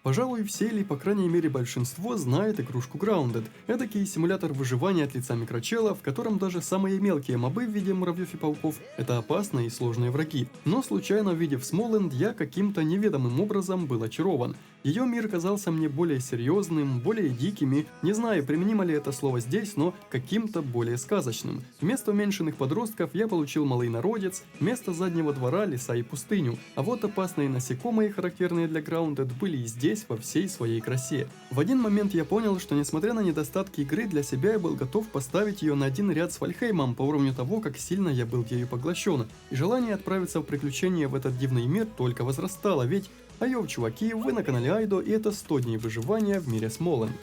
Пожалуй, все или по крайней мере большинство знает игрушку Grounded. Эдакий симулятор выживания от лица микрочела, в котором даже самые мелкие мобы в виде муравьев и пауков – это опасные и сложные враги. Но случайно увидев Смолленд, я каким-то неведомым образом был очарован. Ее мир казался мне более серьезным, более дикими, не знаю, применимо ли это слово здесь, но каким-то более сказочным. Вместо уменьшенных подростков я получил малый народец, вместо заднего двора леса и пустыню. А вот опасные насекомые, характерные для Grounded, были и здесь во всей своей красе. В один момент я понял, что несмотря на недостатки игры, для себя я был готов поставить ее на один ряд с Вальхеймом по уровню того, как сильно я был ею поглощен. И желание отправиться в приключения в этот дивный мир только возрастало, ведь айо, чуваки, вы на канале Айдо, и это 100 дней выживания в мире Смолленд.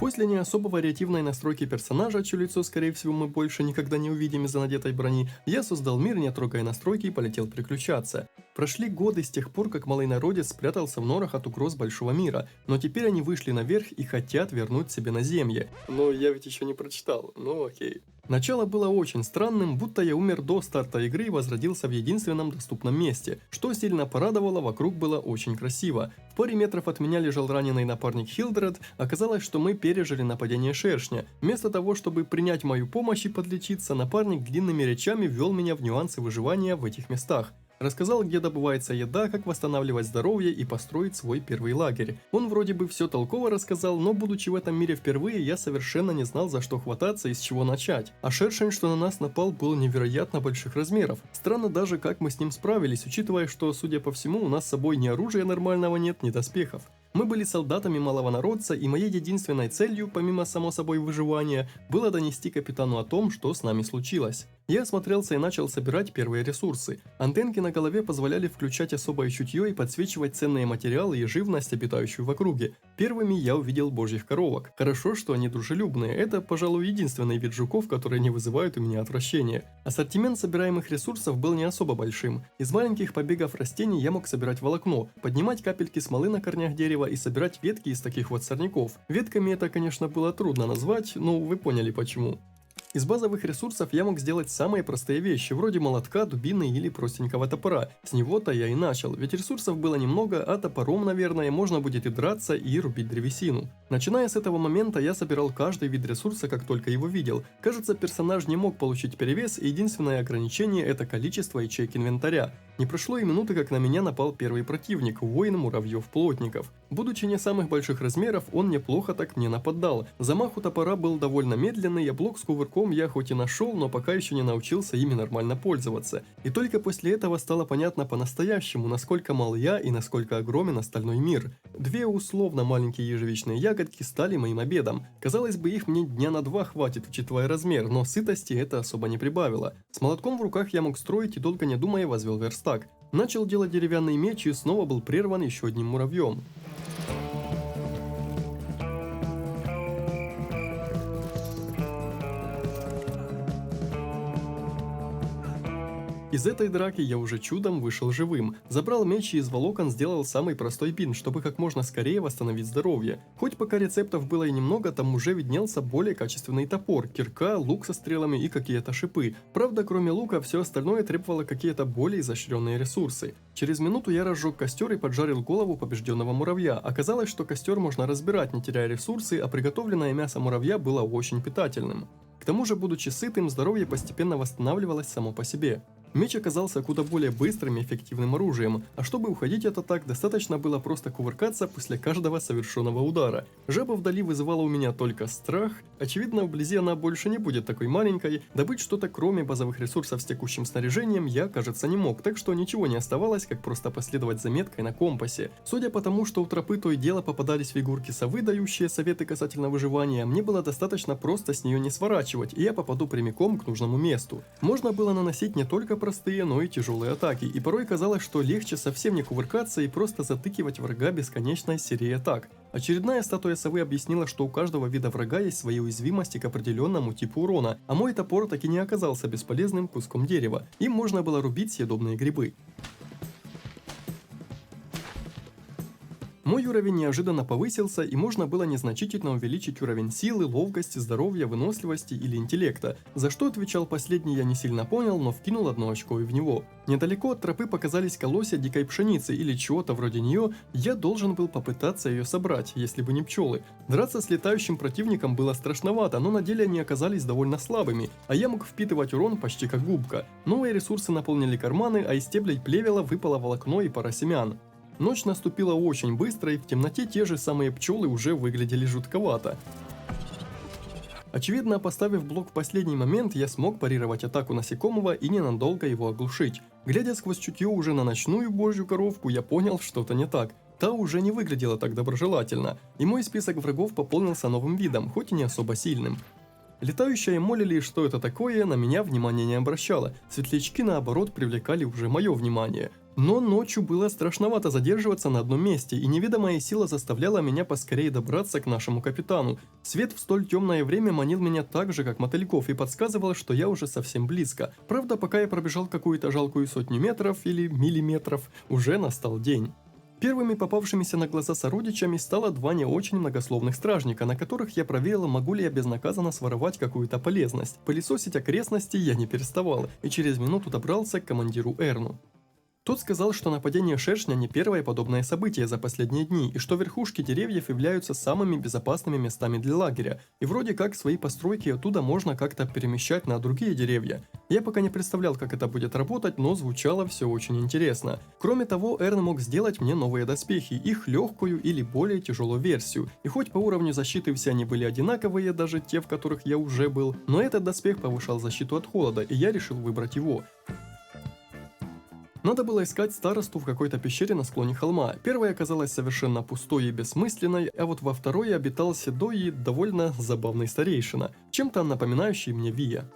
После не особо вариативной настройки персонажа, чье лицо, скорее всего, мы больше никогда не увидим из-за надетой брони, я создал мир, не трогая настройки, и полетел приключаться. Прошли годы с тех пор, как малый народец спрятался в норах от угроз большого мира, но теперь они вышли наверх и хотят вернуть себе наземье. Но я ведь еще не прочитал, ну окей. Начало было очень странным, будто я умер до старта игры и возродился в единственном доступном месте. Что сильно порадовало, вокруг было очень красиво. В паре метров от меня лежал раненый напарник Хилдред, оказалось, что мы пережили нападение шершня. Вместо того, чтобы принять мою помощь и подлечиться, напарник длинными речами ввел меня в нюансы выживания в этих местах. Рассказал, где добывается еда, как восстанавливать здоровье и построить свой первый лагерь. Он вроде бы все толково рассказал, но будучи в этом мире впервые, я совершенно не знал, за что хвататься и с чего начать. А шершень, что на нас напал, был невероятно больших размеров. Странно даже, как мы с ним справились, учитывая, что, судя по всему, у нас с собой ни оружия нормального нет, ни доспехов. Мы были солдатами малого народца, и моей единственной целью, помимо само собой выживания, было донести капитану о том, что с нами случилось. Я осмотрелся и начал собирать первые ресурсы. Антенки на голове позволяли включать особое чутье и подсвечивать ценные материалы и живность, обитающую в округе. Первыми я увидел божьих коровок. Хорошо, что они дружелюбные, это, пожалуй, единственный вид жуков, которые не вызывают у меня отвращения. Ассортимент собираемых ресурсов был не особо большим. Из маленьких побегов растений я мог собирать волокно, поднимать капельки смолы на корнях дерева и собирать ветки из таких вот сорняков. Ветками это, конечно, было трудно назвать, но вы поняли почему. Из базовых ресурсов я мог сделать самые простые вещи, вроде молотка, дубины или простенького топора. С него-то я и начал, ведь ресурсов было немного, а топором, наверное, можно будет и драться, и рубить древесину. Начиная с этого момента я собирал каждый вид ресурса, как только его видел. Кажется, персонаж не мог получить перевес, и единственное ограничение – это количество ячеек инвентаря. Не прошло и минуты, как на меня напал первый противник – воин муравьев-плотников. Будучи не самых больших размеров, он неплохо так мне нападал. Замах у топора был довольно медленный, а блок с кувырком я хоть и нашел, но пока еще не научился ими нормально пользоваться. И только после этого стало понятно по-настоящему, насколько мал я и насколько огромен остальной мир. Две условно маленькие ежевичные ягодки стали моим обедом. Казалось бы, их мне дня на 2 хватит, учитывая размер, но сытости это особо не прибавило. С молотком в руках я мог строить и, долго не думая, возвел верстак. Начал делать деревянный меч и снова был прерван еще одним муравьем. Из этой драки я уже чудом вышел живым. Забрал меч и из волокон сделал самый простой бинт, чтобы как можно скорее восстановить здоровье. Хоть пока рецептов было и немного, там уже виднелся более качественный топор, кирка, лук со стрелами и какие-то шипы. Правда, кроме лука, все остальное требовало какие-то более изощренные ресурсы. Через минуту я разжег костер и поджарил голову побежденного муравья. Оказалось, что костер можно разбирать, не теряя ресурсы, а приготовленное мясо муравья было очень питательным. К тому же, будучи сытым, здоровье постепенно восстанавливалось само по себе. Меч оказался куда более быстрым и эффективным оружием, а чтобы уходить от атак, достаточно было просто кувыркаться после каждого совершенного удара. Жаба вдали вызывала у меня только страх, очевидно, вблизи она больше не будет такой маленькой, добыть что-то кроме базовых ресурсов с текущим снаряжением я, кажется, не мог, так что ничего не оставалось, как просто последовать за меткой на компасе. Судя по тому, что у тропы то и дело попадались фигурки совы, дающие советы касательно выживания, мне было достаточно просто с нее не сворачивать, и я попаду прямиком к нужному месту. Можно было наносить не только простые, но и тяжелые атаки, и порой казалось, что легче совсем не кувыркаться и просто затыкивать врага бесконечной серией атак. Очередная статуя совы объяснила, что у каждого вида врага есть свои уязвимости к определенному типу урона, а мой топор таки не оказался бесполезным куском дерева, им можно было рубить съедобные грибы. Мой уровень неожиданно повысился, и можно было незначительно увеличить уровень силы, ловкости, здоровья, выносливости или интеллекта. За что отвечал последний, я не сильно понял, но вкинул 1 очко и в него. Недалеко от тропы показались колосья дикой пшеницы или чего-то вроде нее, я должен был попытаться ее собрать, если бы не пчелы. Драться с летающим противником было страшновато, но на деле они оказались довольно слабыми, а я мог впитывать урон почти как губка. Новые ресурсы наполнили карманы, а из стеблей плевела выпало волокно и пара семян. Ночь наступила очень быстро, и в темноте те же самые пчелы уже выглядели жутковато. Очевидно, поставив блок в последний момент, я смог парировать атаку насекомого и ненадолго его оглушить. Глядя сквозь чутье уже на ночную божью коровку, я понял, что-то не так. Та уже не выглядела так доброжелательно, и мой список врагов пополнился новым видом, хоть и не особо сильным. Летающие молили, что это такое, на меня внимания не обращало, светлячки наоборот привлекали уже мое внимание. Но ночью было страшновато задерживаться на одном месте, и неведомая сила заставляла меня поскорее добраться к нашему капитану. Свет в столь темное время манил меня так же, как мотыльков, и подсказывал, что я уже совсем близко. Правда, пока я пробежал какую-то жалкую 100 метров или миллиметров, уже настал день. Первыми попавшимися на глаза сородичами стало 2 не очень многословных стражника, на которых я проверил, могу ли я безнаказанно своровать какую-то полезность. Пылесосить окрестности я не переставал, и через минуту добрался к командиру Эрну. Тот сказал, что нападение шершня не первое подобное событие за последние дни, и что верхушки деревьев являются самыми безопасными местами для лагеря, и вроде как свои постройки оттуда можно как-то перемещать на другие деревья. Я пока не представлял, как это будет работать, но звучало все очень интересно. Кроме того, Эрн мог сделать мне новые доспехи, их легкую или более тяжелую версию, и хоть по уровню защиты все они были одинаковые, даже те, в которых я уже был, но этот доспех повышал защиту от холода, и я решил выбрать его. Надо было искать старосту в какой-то пещере на склоне холма. Первая оказалась совершенно пустой и бессмысленной, а вот во второй обитал седой и довольно забавный старейшина, чем-то напоминающий мне Вия.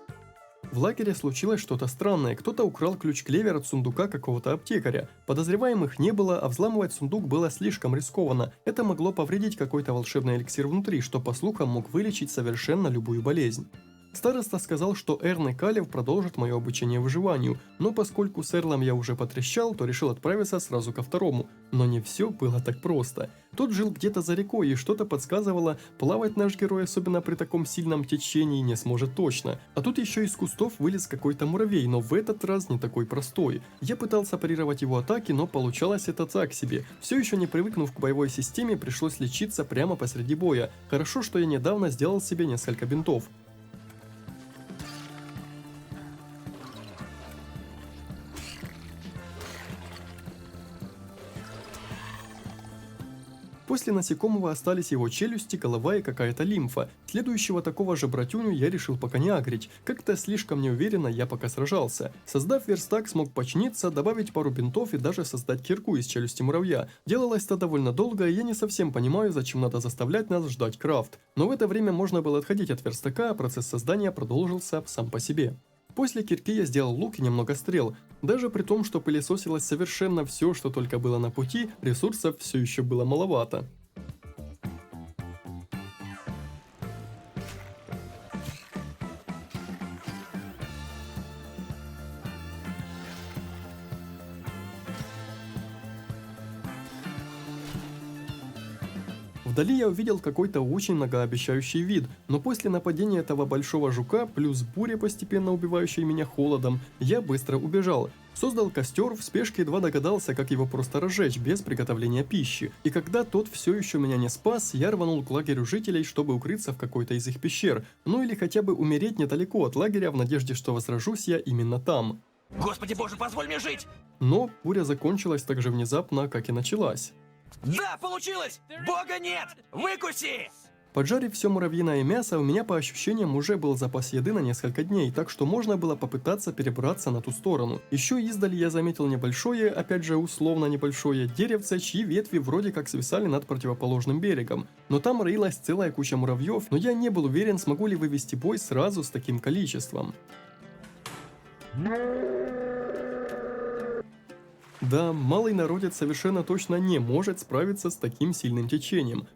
В лагере случилось что-то странное, кто-то украл ключ-клевер от сундука какого-то аптекаря. Подозреваемых не было, а взламывать сундук было слишком рискованно. Это могло повредить какой-то волшебный эликсир внутри, что по слухам мог вылечить совершенно любую болезнь. Староста сказал, что Эрн и Калев продолжат мое обучение выживанию, но поскольку с Эрлом я уже потрещал, то решил отправиться сразу ко второму. Но не все было так просто. Тот жил где-то за рекой, и что-то подсказывало, плавать наш герой, особенно при таком сильном течении, не сможет точно. А тут еще из кустов вылез какой-то муравей, но в этот раз не такой простой. Я пытался парировать его атаки, но получалось это так себе. Все еще не привыкнув к боевой системе, пришлось лечиться прямо посреди боя. Хорошо, что я недавно сделал себе несколько бинтов. После насекомого остались его челюсти, голова и какая-то лимфа. Следующего такого же братюню я решил пока не агрить. Как-то слишком неуверенно я пока сражался. Создав верстак, смог починиться, добавить пару бинтов и даже создать кирку из челюсти муравья. Делалось это довольно долго, и я не совсем понимаю, зачем надо заставлять нас ждать крафт. Но в это время можно было отходить от верстака, а процесс создания продолжился сам по себе. После кирки я сделал лук и немного стрел. Даже при том, что пылесосилось совершенно все, что только было на пути, ресурсов все еще было маловато. Вдали я увидел какой-то очень многообещающий вид, но после нападения этого большого жука, плюс буря, постепенно убивающая меня холодом, я быстро убежал. Создал костер, в спешке едва догадался, как его просто разжечь, без приготовления пищи. И когда тот все еще меня не спас, я рванул к лагерю жителей, чтобы укрыться в какой-то из их пещер, ну или хотя бы умереть недалеко от лагеря, в надежде, что возражусь я именно там. Господи боже, позволь мне жить! Но буря закончилась так же внезапно, как и началась. Да, получилось! Бога нет! Выкуси! Поджарив все муравьиное мясо, у меня по ощущениям уже был запас еды на несколько дней, так что можно было попытаться перебраться на ту сторону. Еще издали я заметил небольшое, опять же условно небольшое, деревце, чьи ветви вроде как свисали над противоположным берегом. Но там роилась целая куча муравьев, но я не был уверен, смогу ли вывести бой сразу с таким количеством. Да, малый народец совершенно точно не может справиться с таким сильным течением.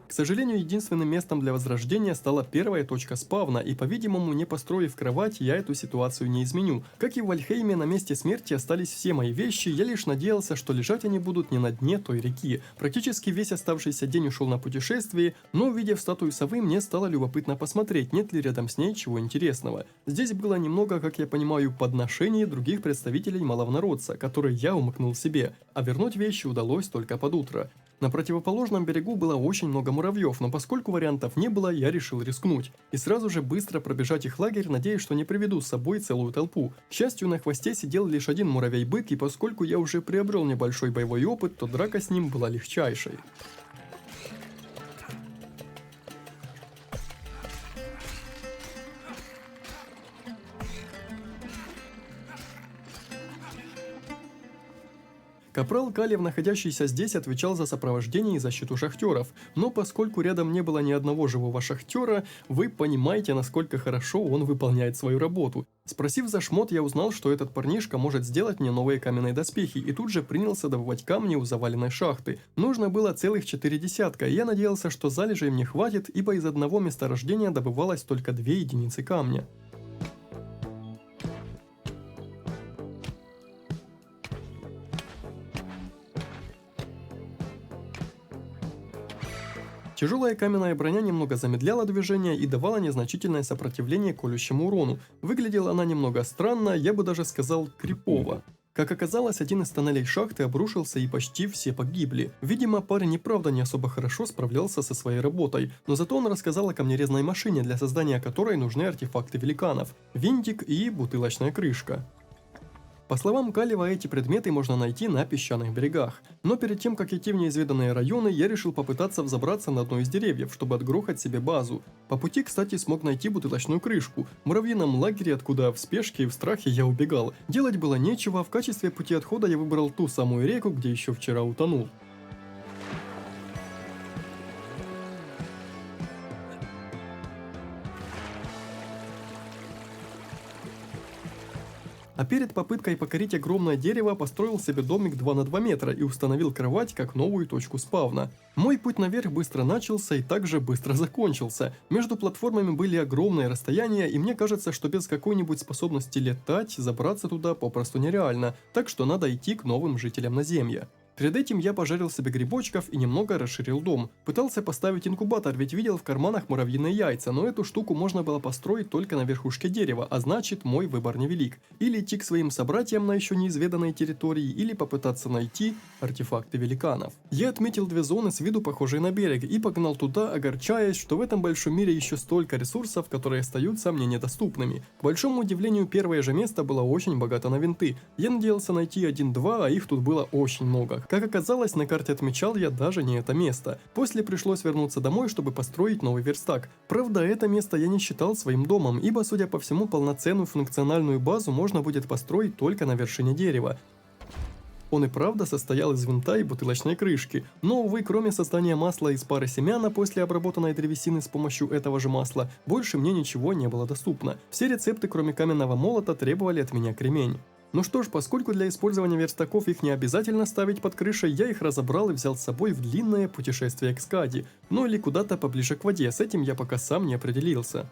К сожалению, единственным местом для возрождения стала первая точка спавна, и, по-видимому, не построив кровать, я эту ситуацию не изменю. Как и в Вальхейме, на месте смерти остались все мои вещи, я лишь надеялся, что лежать они будут не на дне той реки. Практически весь оставшийся день ушел на путешествие, но, увидев статую совы, мне стало любопытно посмотреть, нет ли рядом с ней чего интересного. Здесь было немного, как я понимаю, подношений других представителей маловнородца, которые я умыкнул себе, а вернуть вещи удалось только под утро. На противоположном берегу было очень много муравьев, но поскольку вариантов не было, я решил рискнуть. И сразу же быстро пробежать их лагерь, надеясь, что не приведу с собой целую толпу. К счастью, на хвосте сидел лишь один муравей-бык, и поскольку я уже приобрел небольшой боевой опыт, то драка с ним была легчайшей. Капрал Калев, находящийся здесь, отвечал за сопровождение и защиту шахтеров, но поскольку рядом не было ни одного живого шахтера, вы понимаете, насколько хорошо он выполняет свою работу. Спросив за шмот, я узнал, что этот парнишка может сделать мне новые каменные доспехи, и тут же принялся добывать камни у заваленной шахты. Нужно было целых 4 десятка, и я надеялся, что залежей мне хватит, ибо из одного месторождения добывалось только 2 единицы камня. Тяжелая каменная броня немного замедляла движение и давала незначительное сопротивление колющему урону. Выглядела она немного странно, я бы даже сказал крипово. Как оказалось, один из тоннелей шахты обрушился и почти все погибли. Видимо, парень и правда не особо хорошо справлялся со своей работой, но зато он рассказал о камнерезной машине, для создания которой нужны артефакты великанов, винтик и бутылочная крышка. По словам Калева, эти предметы можно найти на песчаных берегах. Но перед тем, как идти в неизведанные районы, я решил попытаться взобраться на одно из деревьев, чтобы отгрохать себе базу. По пути, кстати, смог найти бутылочную крышку. В муравьином лагере, откуда в спешке и в страхе я убегал. Делать было нечего, в качестве пути отхода я выбрал ту самую реку, где еще вчера утонул. А перед попыткой покорить огромное дерево построил себе домик 2 на 2 метра и установил кровать как новую точку спавна. Мой путь наверх быстро начался и также быстро закончился. Между платформами были огромные расстояния, и мне кажется, что без какой-нибудь способности летать забраться туда попросту нереально, так что надо идти к новым жителям Наземья. Перед этим я пожарил себе грибочков и немного расширил дом. Пытался поставить инкубатор, ведь видел в карманах муравьиные яйца, но эту штуку можно было построить только на верхушке дерева, а значит, мой выбор невелик. Или идти к своим собратьям на еще неизведанной территории, или попытаться найти артефакты великанов. Я отметил 2 зоны с виду похожие на берег и погнал туда, огорчаясь, что в этом большом мире еще столько ресурсов, которые остаются мне недоступными. К большому удивлению, первое же место было очень богато на винты. Я надеялся найти 1-2, а их тут было очень много. Как оказалось, на карте отмечал я даже не это место. После пришлось вернуться домой, чтобы построить новый верстак. Правда, это место я не считал своим домом, ибо, судя по всему, полноценную функциональную базу можно будет построить только на вершине дерева. Он и правда состоял из винта и бутылочной крышки, но, увы, кроме создания масла из пары семян, а после обработанной древесины с помощью этого же масла, больше мне ничего не было доступно. Все рецепты, кроме каменного молота, требовали от меня кремень. Ну что ж, поскольку для использования верстаков их не обязательно ставить под крышей, я их разобрал и взял с собой в длинное путешествие к Скади, ну или куда-то поближе к воде, с этим я пока сам не определился.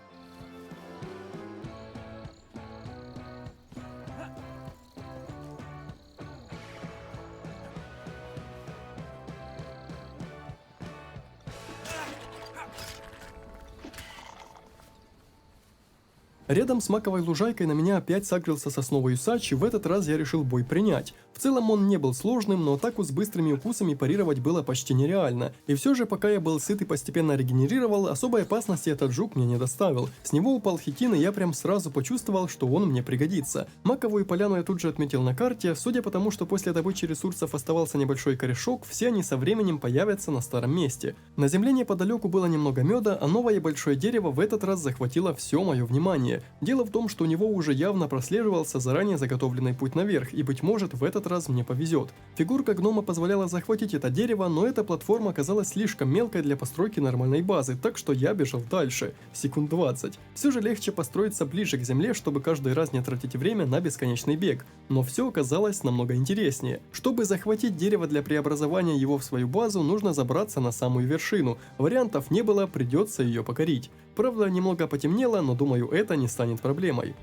Рядом с маковой лужайкой на меня опять сагрился сосновый усач, и в этот раз я решил бой принять. В целом он не был сложным, но атаку с быстрыми укусами парировать было почти нереально. И все же, пока я был сыт и постепенно регенерировал, особой опасности этот жук мне не доставил. С него упал хитин, и я прям сразу почувствовал, что он мне пригодится. Маковую поляну я тут же отметил на карте, судя по тому, что после добычи ресурсов оставался небольшой корешок, все они со временем появятся на старом месте. На земле неподалеку было немного меда, а новое большое дерево в этот раз захватило все мое внимание. Дело в том, что у него уже явно прослеживался заранее заготовленный путь наверх, и, быть может, в этот раз мне повезет. Фигурка гнома позволяла захватить это дерево, но эта платформа оказалась слишком мелкой для постройки нормальной базы, так что я бежал дальше, секунд 20. Все же легче построиться ближе к земле, чтобы каждый раз не тратить время на бесконечный бег, но все оказалось намного интереснее. Чтобы захватить дерево для преобразования его в свою базу, нужно забраться на самую вершину. Вариантов не было, придется ее покорить. Правда, немного потемнело, но думаю, это не станет проблемой.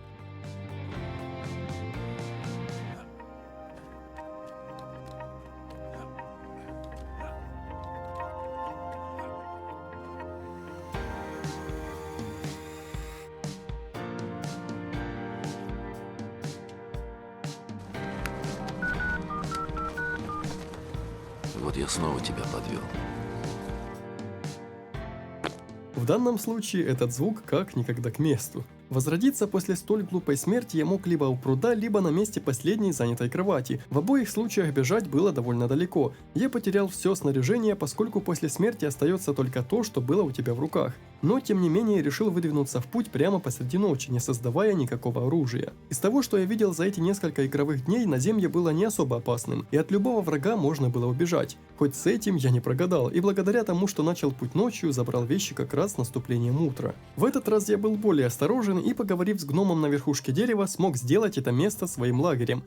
Вот я снова тебя подвел. В данном случае этот звук как никогда к месту. Возродиться после столь глупой смерти я мог либо у пруда, либо на месте последней занятой кровати. В обоих случаях бежать было довольно далеко. Я потерял все снаряжение, поскольку после смерти остается только то, что было у тебя в руках. Но тем не менее решил выдвинуться в путь прямо посреди ночи, не создавая никакого оружия. Из того, что я видел за эти несколько игровых дней, наземье было не особо опасным, и от любого врага можно было убежать. Хоть с этим я не прогадал, и благодаря тому, что начал путь ночью, забрал вещи как раз с наступлением утра. В этот раз я был более осторожен и, поговорив с гномом на верхушке дерева, смог сделать это место своим лагерем.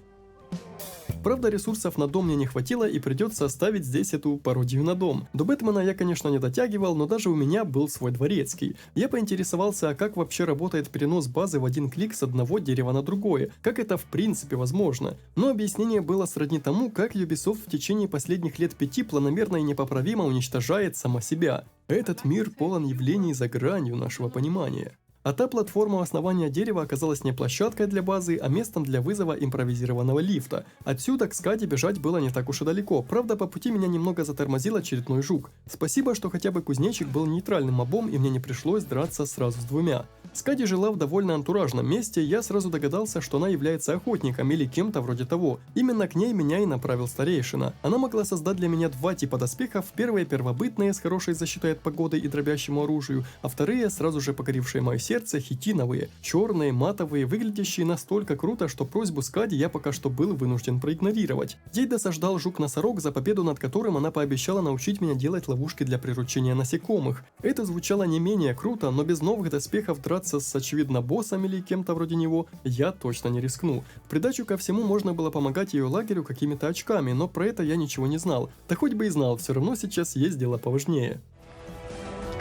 Правда, ресурсов на дом мне не хватило, и придется оставить здесь эту пародию на дом. До Бэтмена я, конечно, не дотягивал, но даже у меня был свой дворецкий. Я поинтересовался, а как вообще работает перенос базы в один клик с одного дерева на другое, как это в принципе возможно. Но объяснение было сродни тому, как Ubisoft в течение последних лет 5 планомерно и непоправимо уничтожает сама себя. Этот мир полон явлений за гранью нашего понимания. А та платформа у основания дерева оказалась не площадкой для базы, а местом для вызова импровизированного лифта. Отсюда к скаде бежать было не так уж и далеко, правда по пути меня немного затормозил очередной жук. Спасибо, что хотя бы кузнечик был нейтральным мобом и мне не пришлось драться сразу с двумя. Скади жила в довольно антуражном месте, и я сразу догадался, что она является охотником или кем-то вроде того. Именно к ней меня и направил старейшина. Она могла создать для меня два типа доспехов, первые первобытные с хорошей защитой от погоды и дробящему оружию, а вторые, сразу же покорившие мое сердце, хитиновые, черные, матовые, выглядящие настолько круто, что просьбу Скади я пока что был вынужден проигнорировать. Ей досаждал жук-носорог, за победу над которым она пообещала научить меня делать ловушки для приручения насекомых. Это звучало не менее круто, но без новых доспехов драться с очевидно боссом или кем-то вроде него я точно не рискну. В придачу ко всему можно было помогать ее лагерю какими-то очками, но про это я ничего не знал. Да хоть бы и знал, все равно сейчас есть дело поважнее.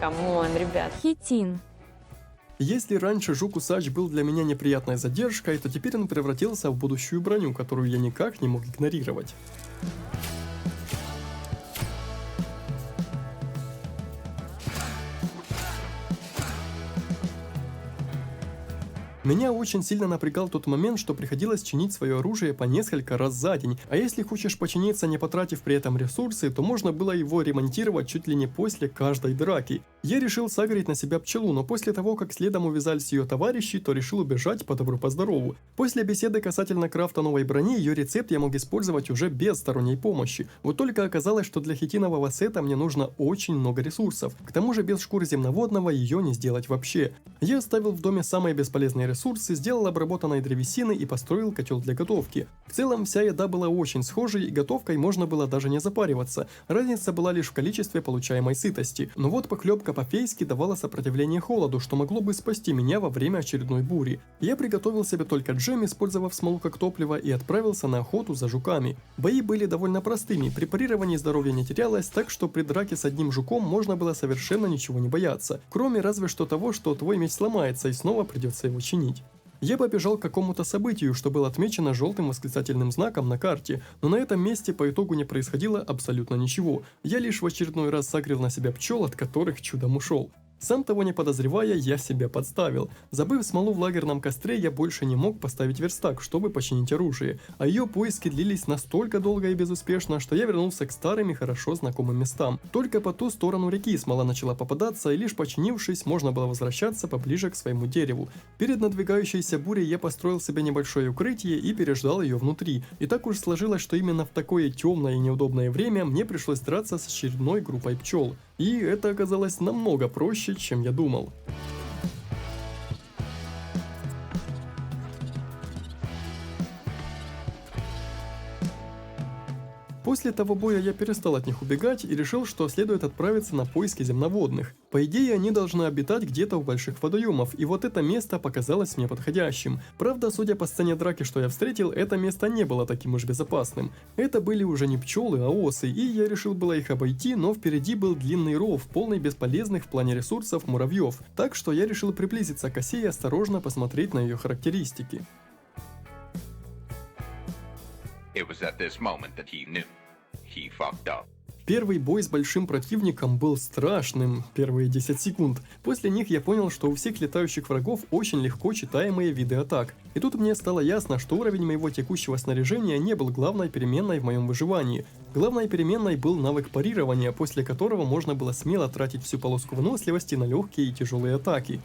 Камон, ребят. Хитин. Если раньше жук-усач был для меня неприятной задержкой, то теперь он превратился в будущую броню, которую я никак не мог игнорировать. Меня очень сильно напрягал тот момент, что приходилось чинить свое оружие по несколько раз за день, а если хочешь починиться, не потратив при этом ресурсы, то можно было его ремонтировать чуть ли не после каждой драки. Я решил сагрить на себя пчелу, но после того, как следом увязались ее товарищи, то решил убежать по добру по здорову. После беседы касательно крафта новой брони, ее рецепт я мог использовать уже без сторонней помощи. Вот только оказалось, что для хитинового сета мне нужно очень много ресурсов. К тому же без шкуры земноводного ее не сделать вообще. Я оставил в доме самые бесполезные ресурсы, сделал обработанной древесины и построил котел для готовки. В целом вся еда была очень схожей, и готовкой можно было даже не запариваться. Разница была лишь в количестве получаемой сытости. Но вот похлебка по-фейски давала сопротивление холоду, что могло бы спасти меня во время очередной бури. Я приготовил себе только джем, использовав смолу как топливо, и отправился на охоту за жуками. Бои были довольно простыми, при парировании здоровья не терялось, так что при драке с одним жуком можно было совершенно ничего не бояться. Кроме разве что того, что твой меч сломается и снова придется его чинить. Я побежал к какому-то событию, что было отмечено желтым восклицательным знаком на карте, но на этом месте по итогу не происходило абсолютно ничего. Я лишь в очередной раз сагрил на себя пчел, от которых чудом ушел. Сам того не подозревая, я себя подставил. Забыв смолу в лагерном костре, я больше не мог поставить верстак, чтобы починить оружие, а ее поиски длились настолько долго и безуспешно, что я вернулся к старым и хорошо знакомым местам. Только по ту сторону реки смола начала попадаться, и лишь починившись, можно было возвращаться поближе к своему дереву. Перед надвигающейся бурей я построил себе небольшое укрытие и переждал ее внутри. И так уж сложилось, что именно в такое темное и неудобное время мне пришлось драться с очередной группой пчел. И это оказалось намного проще, чем я думал. После того боя я перестал от них убегать и решил, что следует отправиться на поиски земноводных. По идее, они должны обитать где-то у больших водоемов, и вот это место показалось мне подходящим. Правда, судя по сцене драки, что я встретил, это место не было таким уж безопасным. Это были уже не пчелы, а осы, и я решил было их обойти, но впереди был длинный ров, полный бесполезных в плане ресурсов муравьев, так что я решил приблизиться к осе и осторожно посмотреть на ее характеристики. It was at this moment that he knew. He fucked up. Первый бой с большим противником был страшным, первые 10 секунд. После них я понял, что у всех летающих врагов очень легко читаемые виды атак. И тут мне стало ясно, что уровень моего текущего снаряжения не был главной переменной в моем выживании. Главной переменной был навык парирования, после которого можно было смело тратить всю полоску выносливости на легкие и тяжелые атаки.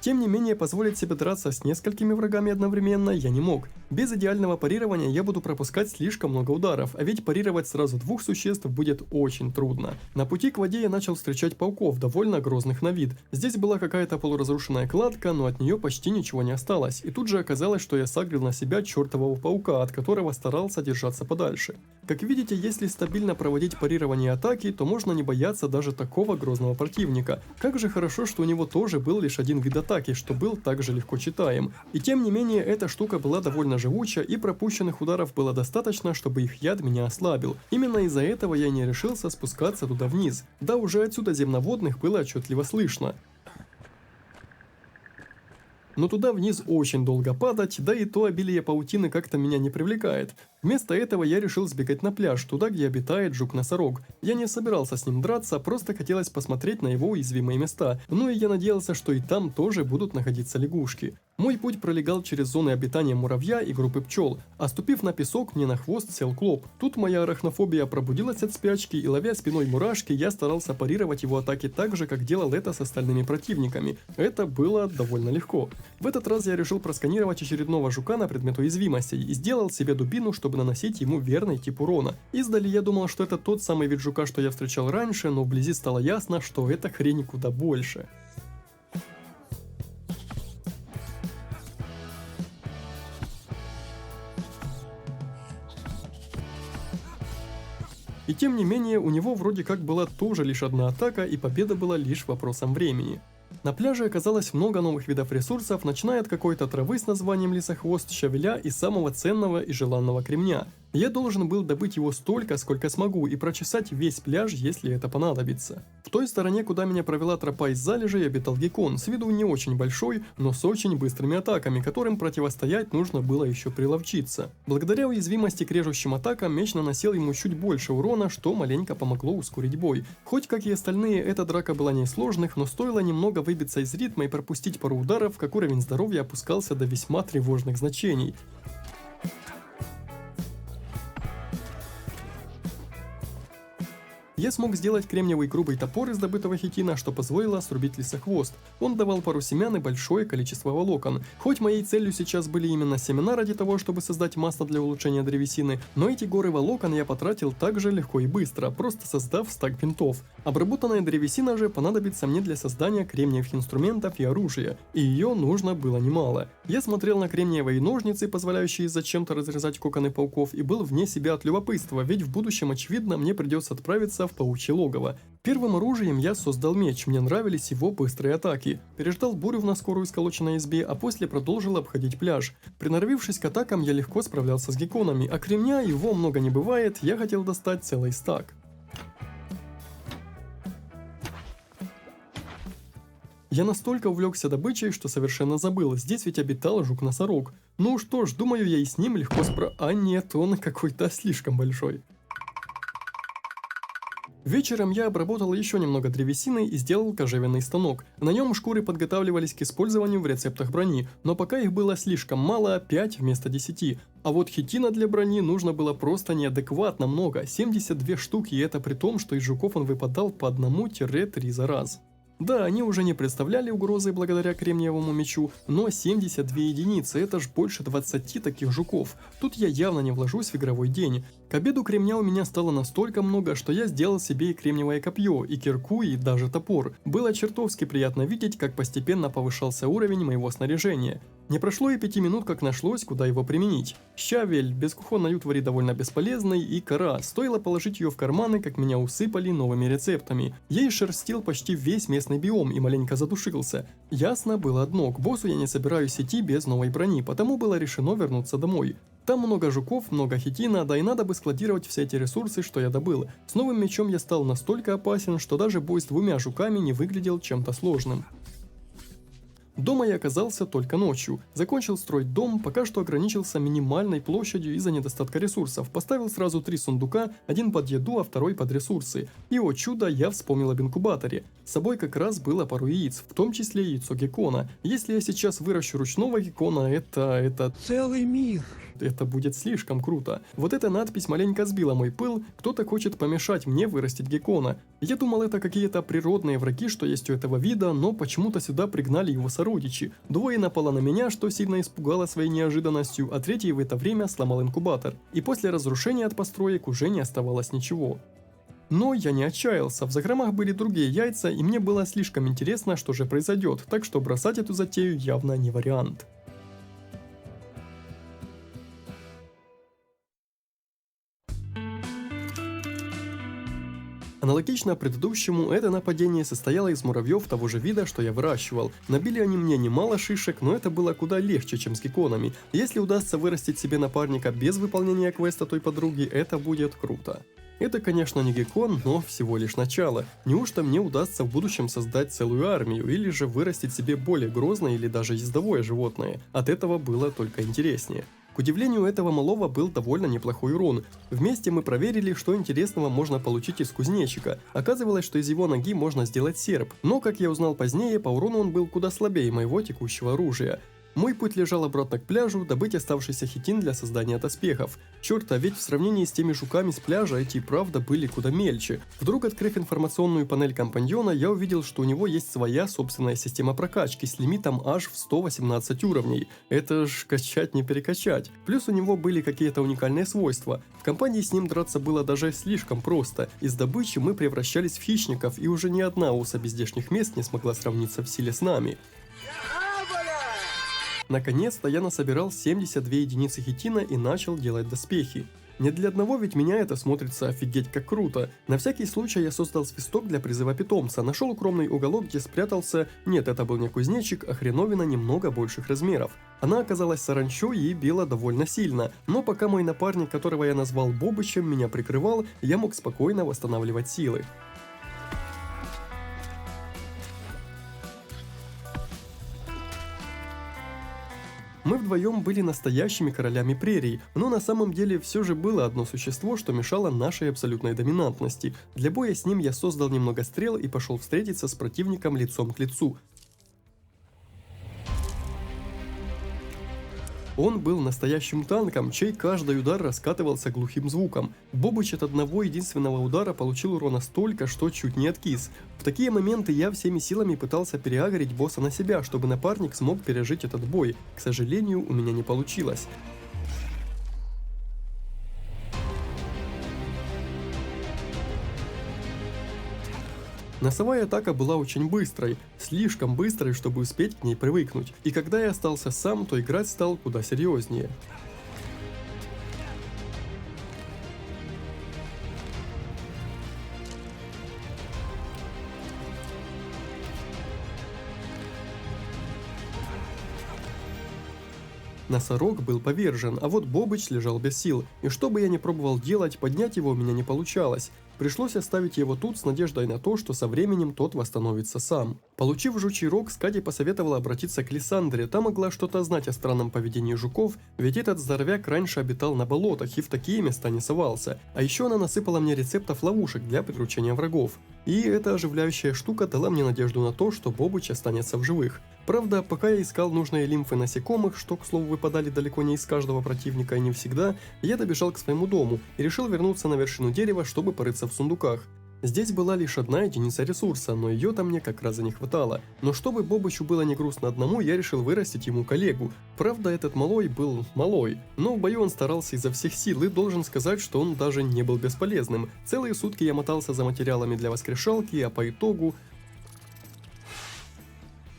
Тем не менее, позволить себе драться с несколькими врагами одновременно я не мог. Без идеального парирования я буду пропускать слишком много ударов, а ведь парировать сразу двух существ будет очень трудно. На пути к воде я начал встречать пауков, довольно грозных на вид. Здесь была какая-то полуразрушенная кладка, но от нее почти ничего не осталось, и тут же оказалось, что я сагрил на себя чертового паука, от которого старался держаться подальше. Как видите, если стабильно проводить парирование атаки, то можно не бояться даже такого грозного противника. Как же хорошо, что у него тоже был лишь один вид атаки, что был также легко читаем. И тем не менее, эта штука была довольно живуча, и пропущенных ударов было достаточно, чтобы их яд меня ослабил. Именно из-за этого я не решился спускаться туда вниз. Да, уже отсюда земноводных было отчетливо слышно. Но туда вниз очень долго падать, да и то обилие паутины как-то меня не привлекает. Вместо этого я решил сбегать на пляж, туда, где обитает жук-носорог. Я не собирался с ним драться, просто хотелось посмотреть на его уязвимые места. Ну и я надеялся, что и там тоже будут находиться лягушки. Мой путь пролегал через зоны обитания муравья и группы пчел. А ступив на песок, мне на хвост сел клоп. Тут моя арахнофобия пробудилась от спячки, и ловя спиной мурашки, я старался парировать его атаки так же, как делал это с остальными противниками. Это было довольно легко. В этот раз я решил просканировать очередного жука на предмет уязвимостей и сделал себе дубину, чтобы наносить ему верный тип урона. Издали я думал, что это тот самый вид жука, что я встречал раньше, но вблизи стало ясно, что эта хрень куда больше. И тем не менее, у него вроде как была тоже лишь одна атака, и победа была лишь вопросом времени. На пляже оказалось много новых видов ресурсов, начиная от какой-то травы с названием лисохвост, щавеля и самого ценного и желанного кремня. Я должен был добыть его столько, сколько смогу, и прочесать весь пляж, если это понадобится. В той стороне, куда меня провела тропа из залежей, обитал геккон, с виду не очень большой, но с очень быстрыми атаками, которым противостоять нужно было еще приловчиться. Благодаря уязвимости к режущим атакам, меч наносил ему чуть больше урона, что маленько помогло ускорить бой. Хоть, как и остальные, эта драка была не из сложных, но стоило немного выбиться из ритма и пропустить пару ударов, как уровень здоровья опускался до весьма тревожных значений. Я смог сделать кремниевый грубый топор из добытого хитина, что позволило срубить лисохвост. Он давал пару семян и большое количество волокон. Хоть моей целью сейчас были именно семена ради того, чтобы создать масло для улучшения древесины, но эти горы волокон я потратил так же легко и быстро, просто создав стак винтов. Обработанная древесина же понадобится мне для создания кремниевых инструментов и оружия, и ее нужно было немало. Я смотрел на кремниевые ножницы, позволяющие зачем-то разрезать коконы пауков, и был вне себя от любопытства, ведь в будущем, очевидно, мне придется отправиться в паучье логово. Первым оружием я создал меч, мне нравились его быстрые атаки. Переждал бурю в наскорую сколоченной избе, а после продолжил обходить пляж. Приноровившись к атакам, я легко справлялся с гекконами, а кремня, его много не бывает, я хотел достать целый стак. Я настолько увлекся добычей, что совершенно забыл, здесь ведь обитал жук-носорог. Ну что ж, думаю, я и с ним легко А нет, он какой-то слишком большой. Вечером я обработал еще немного древесины и сделал кожевенный станок. На нем шкуры подготавливались к использованию в рецептах брони, но пока их было слишком мало, 5 вместо 10. А вот хитина для брони нужно было просто неадекватно много, 72 штуки, и это при том, что из жуков он выпадал по 1-3 за раз. Да, они уже не представляли угрозы благодаря кремниевому мечу, но 72 единицы, это ж больше 20 таких жуков. Тут я явно не вложусь в игровой день. К обеду кремня у меня стало настолько много, что я сделал себе и кремниевое копье, и кирку, и даже топор. Было чертовски приятно видеть, как постепенно повышался уровень моего снаряжения. Не прошло и 5 минут, как нашлось, куда его применить. Щавель, без кухонной утвари довольно бесполезной, и кора. Стоило положить ее в карманы, как меня усыпали новыми рецептами. Я и шерстил почти весь местный биом и маленько задушился. Ясно было одно, к боссу я не собираюсь идти без новой брони, потому было решено вернуться домой. Там много жуков, много хитина, да и надо бы складировать все эти ресурсы, что я добыл. С новым мечом я стал настолько опасен, что даже бой с 2 жуками не выглядел чем-то сложным. Дома я оказался только ночью. Закончил строить дом, пока что ограничился минимальной площадью из-за недостатка ресурсов. Поставил сразу 3 сундука, один под еду, а второй под ресурсы. И, о чудо, я вспомнил об инкубаторе. С собой как раз было пару яиц, в том числе яйцо геккона. Если я сейчас выращу ручного геккона, это Целый мир. это будет слишком круто. Вот эта надпись маленько сбила мой пыл, кто-то хочет помешать мне вырастить геккона. Я думал, это какие-то природные враги, что есть у этого вида, но почему-то сюда пригнали его сородичи. 2 напало на меня, что сильно испугало своей неожиданностью, а 3 в это время сломал инкубатор. И после разрушения от построек уже не оставалось ничего. Но я не отчаялся, в закромах были другие яйца, и мне было слишком интересно, что же произойдет, так что бросать эту затею явно не вариант. Аналогично предыдущему, это нападение состояло из муравьев того же вида, что я выращивал. Набили они мне немало шишек, но это было куда легче, чем с гекконами. Если удастся вырастить себе напарника без выполнения квеста той подруги, это будет круто. Это, конечно, не геккон, но всего лишь начало. Неужто мне удастся в будущем создать целую армию, или же вырастить себе более грозное или даже ездовое животное? От этого было только интереснее. К удивлению, этого малого был довольно неплохой урон. Вместе мы проверили, что интересного можно получить из кузнечика. Оказывалось, что из его ноги можно сделать серп, но, как я узнал позднее, по урону он был куда слабее моего текущего оружия. Мой путь лежал обратно к пляжу, добыть оставшийся хитин для создания доспехов. Черт, а ведь в сравнении с теми жуками с пляжа эти правда были куда мельче. Вдруг, открыв информационную панель компаньона, я увидел, что у него есть своя собственная система прокачки с лимитом аж в 118 уровней. Это ж качать не перекачать. Плюс у него были какие-то уникальные свойства. В компании с ним драться было даже слишком просто. Из добычи мы превращались в хищников, и уже ни одна особь из здешних мест не смогла сравниться в силе с нами. Наконец-то я насобирал 72 единицы хитина и начал делать доспехи. Не для одного, ведь меня это смотрится офигеть как круто. На всякий случай я создал свисток для призыва питомца, нашел укромный уголок, где спрятался... Нет, это был не кузнечик, а хреновина немного больших размеров. Она оказалась саранчой и била довольно сильно, но пока мой напарник, которого я назвал Бобычем, меня прикрывал, я мог спокойно восстанавливать силы. Мы вдвоем были настоящими королями прерий, но на самом деле все же было одно существо, что мешало нашей абсолютной доминантности. Для боя с ним я создал немного стрел и пошел встретиться с противником лицом к лицу. Он был настоящим танком, чей каждый удар раскатывался глухим звуком. Бобыч от одного единственного удара получил урона столько, что чуть не откис. В такие моменты я всеми силами пытался переагрить босса на себя, чтобы напарник смог пережить этот бой. К сожалению, у меня не получилось. Носовая атака была очень быстрой, слишком быстрой, чтобы успеть к ней привыкнуть, и когда я остался сам, то играть стал куда серьезнее. Носорог был повержен, а вот Бобыч лежал без сил, и что бы я ни пробовал делать, поднять его у меня не получалось. Пришлось оставить его тут с надеждой на то, что со временем тот восстановится сам. Получив жучий рог, Скади посоветовала обратиться к Лиссандре, та могла что-то знать о странном поведении жуков, ведь этот здоровяк раньше обитал на болотах и в такие места не совался. А еще она насыпала мне рецептов ловушек для приручения врагов. И эта оживляющая штука дала мне надежду на то, что Бобыч останется в живых. Правда, пока я искал нужные лимфы насекомых, что, к слову, выпадали далеко не из каждого противника и не всегда, я добежал к своему дому и решил вернуться на вершину дерева, чтобы порыться в сундуках. Здесь была лишь одна единица ресурса, но ее-то мне как раз и не хватало. Но чтобы Бобычу было не грустно одному, я решил вырастить ему коллегу. Правда, этот малой был малой, но в бою он старался изо всех сил, и должен сказать, что он даже не был бесполезным. Целые сутки я мотался за материалами для воскрешалки, а по итогу...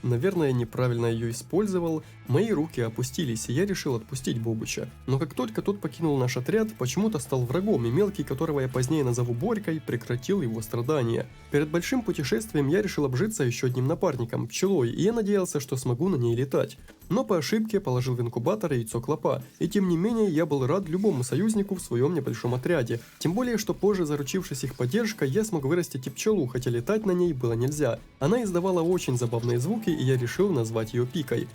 Наверное, неправильно ее использовал. Мои руки опустились, и я решил отпустить Бобыча. Но как только тот покинул наш отряд, почему-то стал врагом, и мелкий, которого я позднее назову Борькой, прекратил его страдания. Перед большим путешествием я решил обжиться еще одним напарником, пчелой, и я надеялся, что смогу на ней летать. Но по ошибке положил в инкубатор яйцо клопа, и тем не менее я был рад любому союзнику в своем небольшом отряде. Тем более, что позже, заручившись их поддержкой, я смог вырастить и пчелу, хотя летать на ней было нельзя. Она издавала очень забавные звуки, и я решил назвать ее Пикой.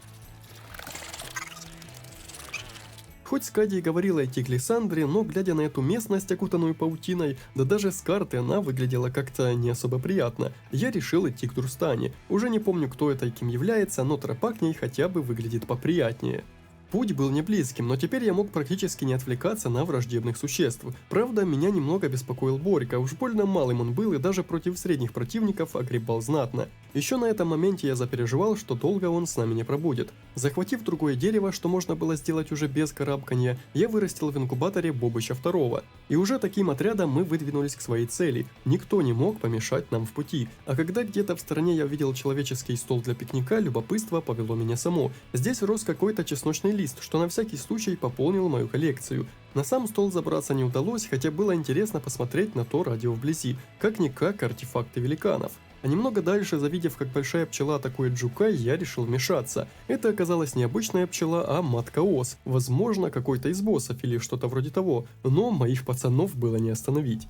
Хоть Скади и говорила идти к Лиссандре, но глядя на эту местность, окутанную паутиной, да даже с карты она выглядела как-то не особо приятно, я решил идти к Друстане. Уже не помню, кто это и кем является, но тропа к ней хотя бы выглядит поприятнее. Путь был не близким, но теперь я мог практически не отвлекаться на враждебных существ. Правда, меня немного беспокоил Борька, уж больно малым он был и даже против средних противников огребал знатно. Еще на этом моменте я запереживал, что долго он с нами не пробудет. Захватив другое дерево, что можно было сделать уже без карабканья, я вырастил в инкубаторе Бобыча II. И уже таким отрядом мы выдвинулись к своей цели. Никто не мог помешать нам в пути. А когда где-то в стороне я увидел человеческий стол для пикника, любопытство повело меня само. Здесь рос какой-то чесночный лист, что на всякий случай пополнил мою коллекцию. На сам стол забраться не удалось, хотя было интересно посмотреть на то радио вблизи, как-никак артефакты великанов. А немного дальше, завидев, как большая пчела атакует жука, я решил вмешаться. Это оказалась не обычная пчела, а матка-ос. Возможно, какой-то из боссов или что-то вроде того, но моих пацанов было не остановить.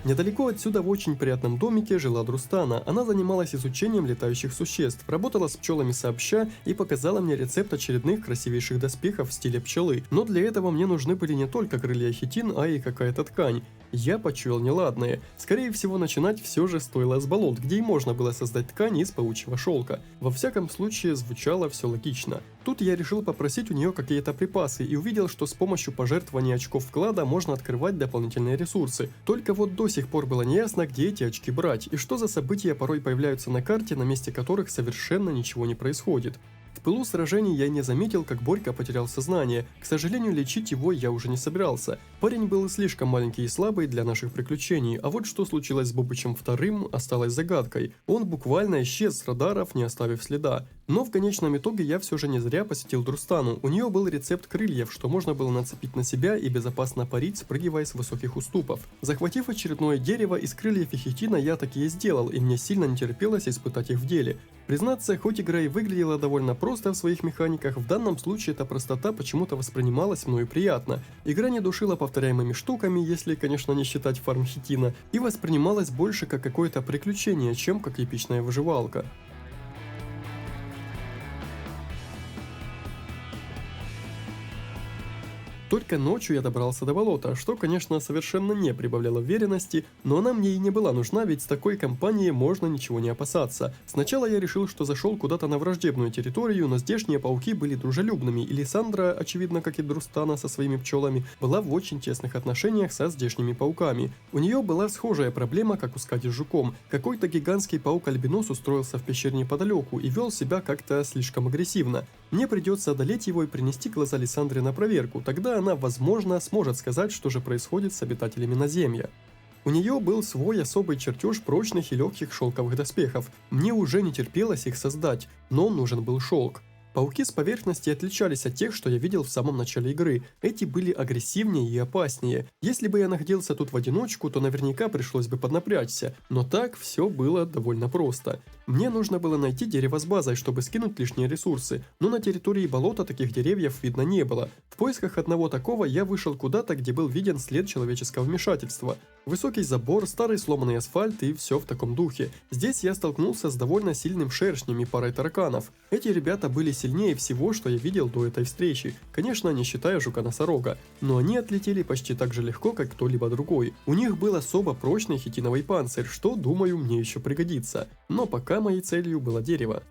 Недалеко отсюда в очень приятном домике жила Друстана. Она занималась изучением летающих существ, работала с пчелами сообща и показала мне рецепт очередных красивейших доспехов в стиле пчелы. Но для этого мне нужны были не только крылья хитин, а и какая-то ткань. Я почуял неладное. Скорее всего, начинать все же стоило с болот, где и можно было создать ткань из паучьего шелка. Во всяком случае, звучало все логично. Тут я решил попросить у нее какие-то припасы и увидел, что с помощью пожертвования очков вклада можно открывать дополнительные ресурсы. Только вот до сих пор было неясно, где эти очки брать, и что за события порой появляются на карте, на месте которых совершенно ничего не происходит. В пылу сражений я не заметил, как Борька потерял сознание. К сожалению, лечить его я уже не собирался. Парень был слишком маленький и слабый для наших приключений, а вот что случилось с Бобычем II, осталось загадкой. Он буквально исчез с радаров, не оставив следа. Но в конечном итоге я все же не зря посетил Друстану. У нее был рецепт крыльев, что можно было нацепить на себя и безопасно парить, спрыгивая с высоких уступов. Захватив очередное дерево из крыльев и хитина, я так и сделал, и мне сильно не терпелось испытать их в деле. Признаться, хоть игра и выглядела довольно просто в своих механиках, в данном случае эта простота почему-то воспринималась мною приятно. Игра не душила повторяемыми штуками, если, конечно, не считать фарм хитина, и воспринималась больше как какое-то приключение, чем как эпичная выживалка. Только ночью я добрался до болота, что, конечно, совершенно не прибавляло уверенности, но она мне и не была нужна, ведь с такой компанией можно ничего не опасаться. Сначала я решил, что зашел куда-то на враждебную территорию, но здешние пауки были дружелюбными, и Лиссандра, очевидно, как и Друстана со своими пчелами, была в очень тесных отношениях со здешними пауками. У нее была схожая проблема, как у Скади с жуком. Какой-то гигантский паук-альбинос устроился в пещере неподалеку и вел себя как-то слишком агрессивно. Мне придется одолеть его и принести глаза Лиссандре на проверку, тогда она, возможно, сможет сказать, что же происходит с обитателями Наземья. У нее был свой особый чертеж прочных и легких шелковых доспехов. Мне уже не терпелось их создать, но нужен был шелк. Пауки с поверхности отличались от тех, что я видел в самом начале игры. Эти были агрессивнее и опаснее. Если бы я находился тут в одиночку, то наверняка пришлось бы поднапрячься, но так все было довольно просто. Мне нужно было найти дерево с базой, чтобы скинуть лишние ресурсы, но на территории болота таких деревьев видно не было. В поисках одного такого я вышел куда-то, где был виден след человеческого вмешательства. Высокий забор, старый сломанный асфальт и все в таком духе. Здесь я столкнулся с довольно сильным шершнем и парой тараканов. Эти ребята были сильнее всего, что я видел до этой встречи, конечно, не считая жука-носорога, но они отлетели почти так же легко, как кто-либо другой. У них был особо прочный хитиновый панцирь, что, думаю, мне еще пригодится. Но пока моей целью было дерево.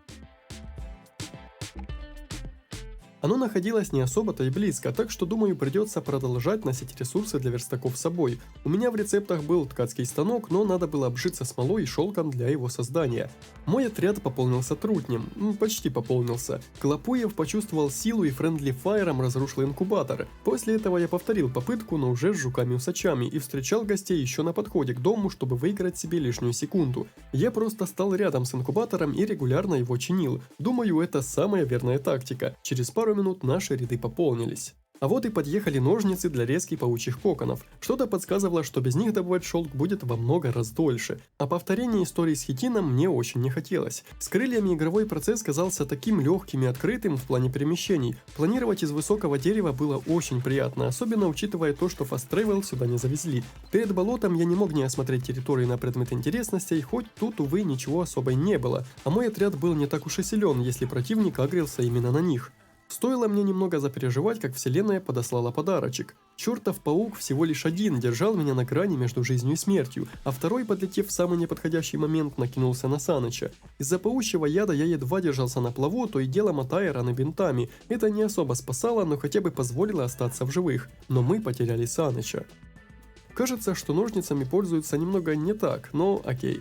Оно находилось не особо-то и близко, так что думаю, придется продолжать носить ресурсы для верстаков с собой. У меня в рецептах был ткацкий станок, но надо было обжиться смолой и шелком для его создания. Мой отряд пополнился трутнем, почти пополнился. Клопуев почувствовал силу и френдли файром разрушил инкубатор. После этого я повторил попытку, но уже с жуками-усачами и встречал гостей еще на подходе к дому, чтобы выиграть себе лишнюю секунду. Я просто стал рядом с инкубатором и регулярно его чинил. Думаю, это самая верная тактика. Через пару минут наши ряды пополнились. А вот и подъехали ножницы для резки паучьих коконов. Что-то подсказывало, что без них добывать шелк будет во много раз дольше. А повторение истории с хитином мне очень не хотелось. С крыльями игровой процесс казался таким легким и открытым в плане перемещений. Планировать из высокого дерева было очень приятно, особенно учитывая то, что Fast Travel сюда не завезли. Перед болотом я не мог не осмотреть территории на предмет интересностей, хоть тут, увы, ничего особо не было. А мой отряд был не так уж и силен, если противник агрился именно на них. Стоило мне немного запереживать, как вселенная подослала подарочек. Чертов паук всего лишь один держал меня на грани между жизнью и смертью, а второй, подлетев в самый неподходящий момент, накинулся на Саныча. Из-за паучьего яда я едва держался на плаву, то и дело мотая раны бинтами. Это не особо спасало, но хотя бы позволило остаться в живых. Но мы потеряли Саныча. Кажется, что ножницами пользуются немного не так, но окей.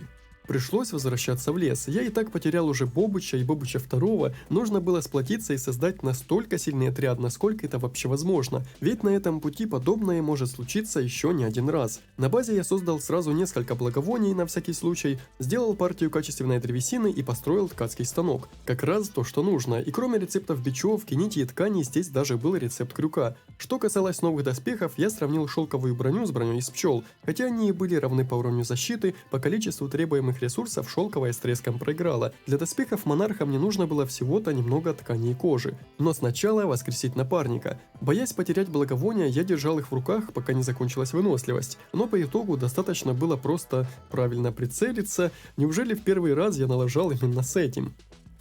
Пришлось возвращаться в лес. Я и так потерял уже Бобыча и Бобыча второго. Нужно было сплотиться и создать настолько сильный отряд, насколько это вообще возможно. Ведь на этом пути подобное может случиться еще не один раз. На базе я создал сразу несколько благовоний на всякий случай, сделал партию качественной древесины и построил ткацкий станок. Как раз то, что нужно. И кроме рецептов бечевки, нити и тканей, здесь даже был рецепт крюка. Что касалось новых доспехов, я сравнил шелковую броню с броней из пчел. Хотя они и были равны по уровню защиты, по количеству требуемых ресурсов шелковая с треском проиграла. Для доспехов монарха мне нужно было всего-то немного ткани и кожи. Но сначала воскресить напарника. Боясь потерять благовония, я держал их в руках, пока не закончилась выносливость. Но по итогу достаточно было просто правильно прицелиться. Неужели в первый раз я налажал именно с этим?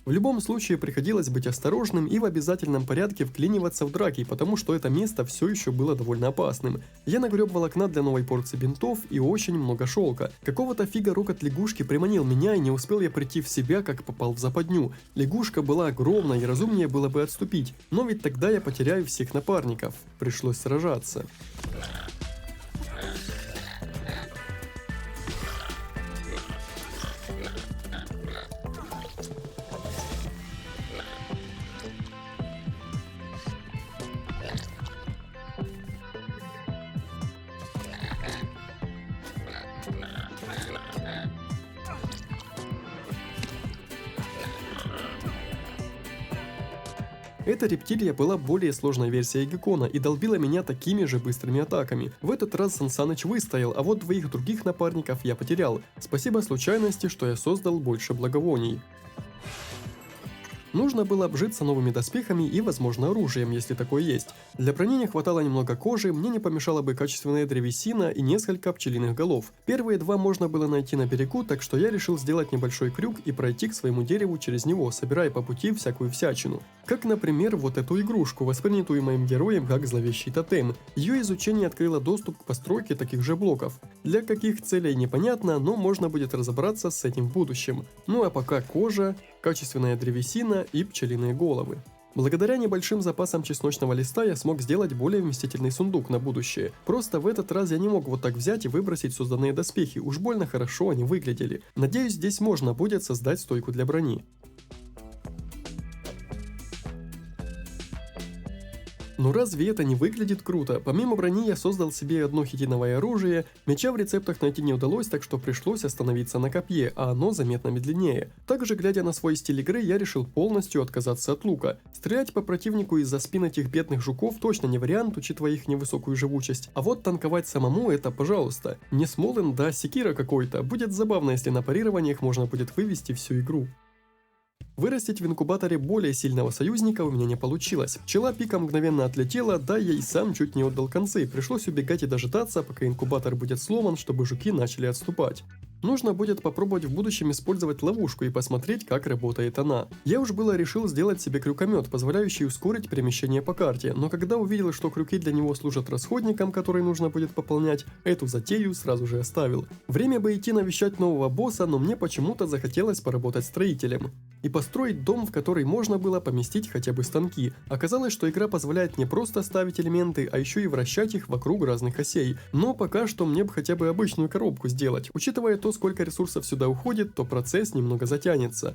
В любом случае приходилось быть осторожным и в обязательном порядке вклиниваться в драки, потому что это место все еще было довольно опасным. Я нагреб волокна для новой порции бинтов и очень много шелка. Какого-то фига рокот лягушки приманил меня, и не успел я прийти в себя, как попал в западню. Лягушка была огромна, и разумнее было бы отступить, но ведь тогда я потеряю всех напарников. Пришлось сражаться. Эта рептилия была более сложной версией Геккона и долбила меня такими же быстрыми атаками. В этот раз Сан Саныч выстоял, а вот двоих других напарников я потерял. Спасибо случайности, что я создал больше благовоний. Нужно было обжиться новыми доспехами и, возможно, оружием, если такое есть. Для брони не хватало немного кожи, мне не помешала бы качественная древесина и несколько пчелиных голов. Первые два можно было найти на берегу, так что я решил сделать небольшой крюк и пройти к своему дереву через него, собирая по пути всякую всячину. Как, например, вот эту игрушку, воспринятую моим героем как зловещий тотем. Ее изучение открыло доступ к постройке таких же блоков. Для каких целей непонятно, но можно будет разобраться с этим в будущем. Ну а пока кожа, качественная древесина и пчелиные головы. Благодаря небольшим запасам чесночного листа я смог сделать более вместительный сундук на будущее. Просто в этот раз я не мог вот так взять и выбросить созданные доспехи, уж больно хорошо они выглядели. Надеюсь, здесь можно будет создать стойку для брони. Но разве это не выглядит круто? Помимо брони я создал себе одно хитиновое оружие, меча в рецептах найти не удалось, так что пришлось остановиться на копье, а оно заметно медленнее. Также, глядя на свой стиль игры, я решил полностью отказаться от лука. Стрелять по противнику из-за спин этих бедных жуков точно не вариант, учитывая их невысокую живучесть. А вот танковать самому — это пожалуйста. Не Смолен, да секира какой-то. Будет забавно, если на парированиях можно будет вывести всю игру. Вырастить в инкубаторе более сильного союзника у меня не получилось. Пчела пика мгновенно отлетела, да я и сам чуть не отдал концы, пришлось убегать и дожидаться, пока инкубатор будет сломан, чтобы жуки начали отступать. Нужно будет попробовать в будущем использовать ловушку и посмотреть, как работает она. Я уж было решил сделать себе крюкомет, позволяющий ускорить перемещение по карте, но когда увидел, что крюки для него служат расходником, который нужно будет пополнять, эту затею сразу же оставил. Время бы идти навещать нового босса, но мне почему-то захотелось поработать строителем. и построить дом, в который можно было поместить хотя бы станки. Оказалось, что игра позволяет не просто ставить элементы, а еще и вращать их вокруг разных осей. Но пока что мне бы хотя бы обычную коробку сделать. Учитывая то, сколько ресурсов сюда уходит, то процесс немного затянется.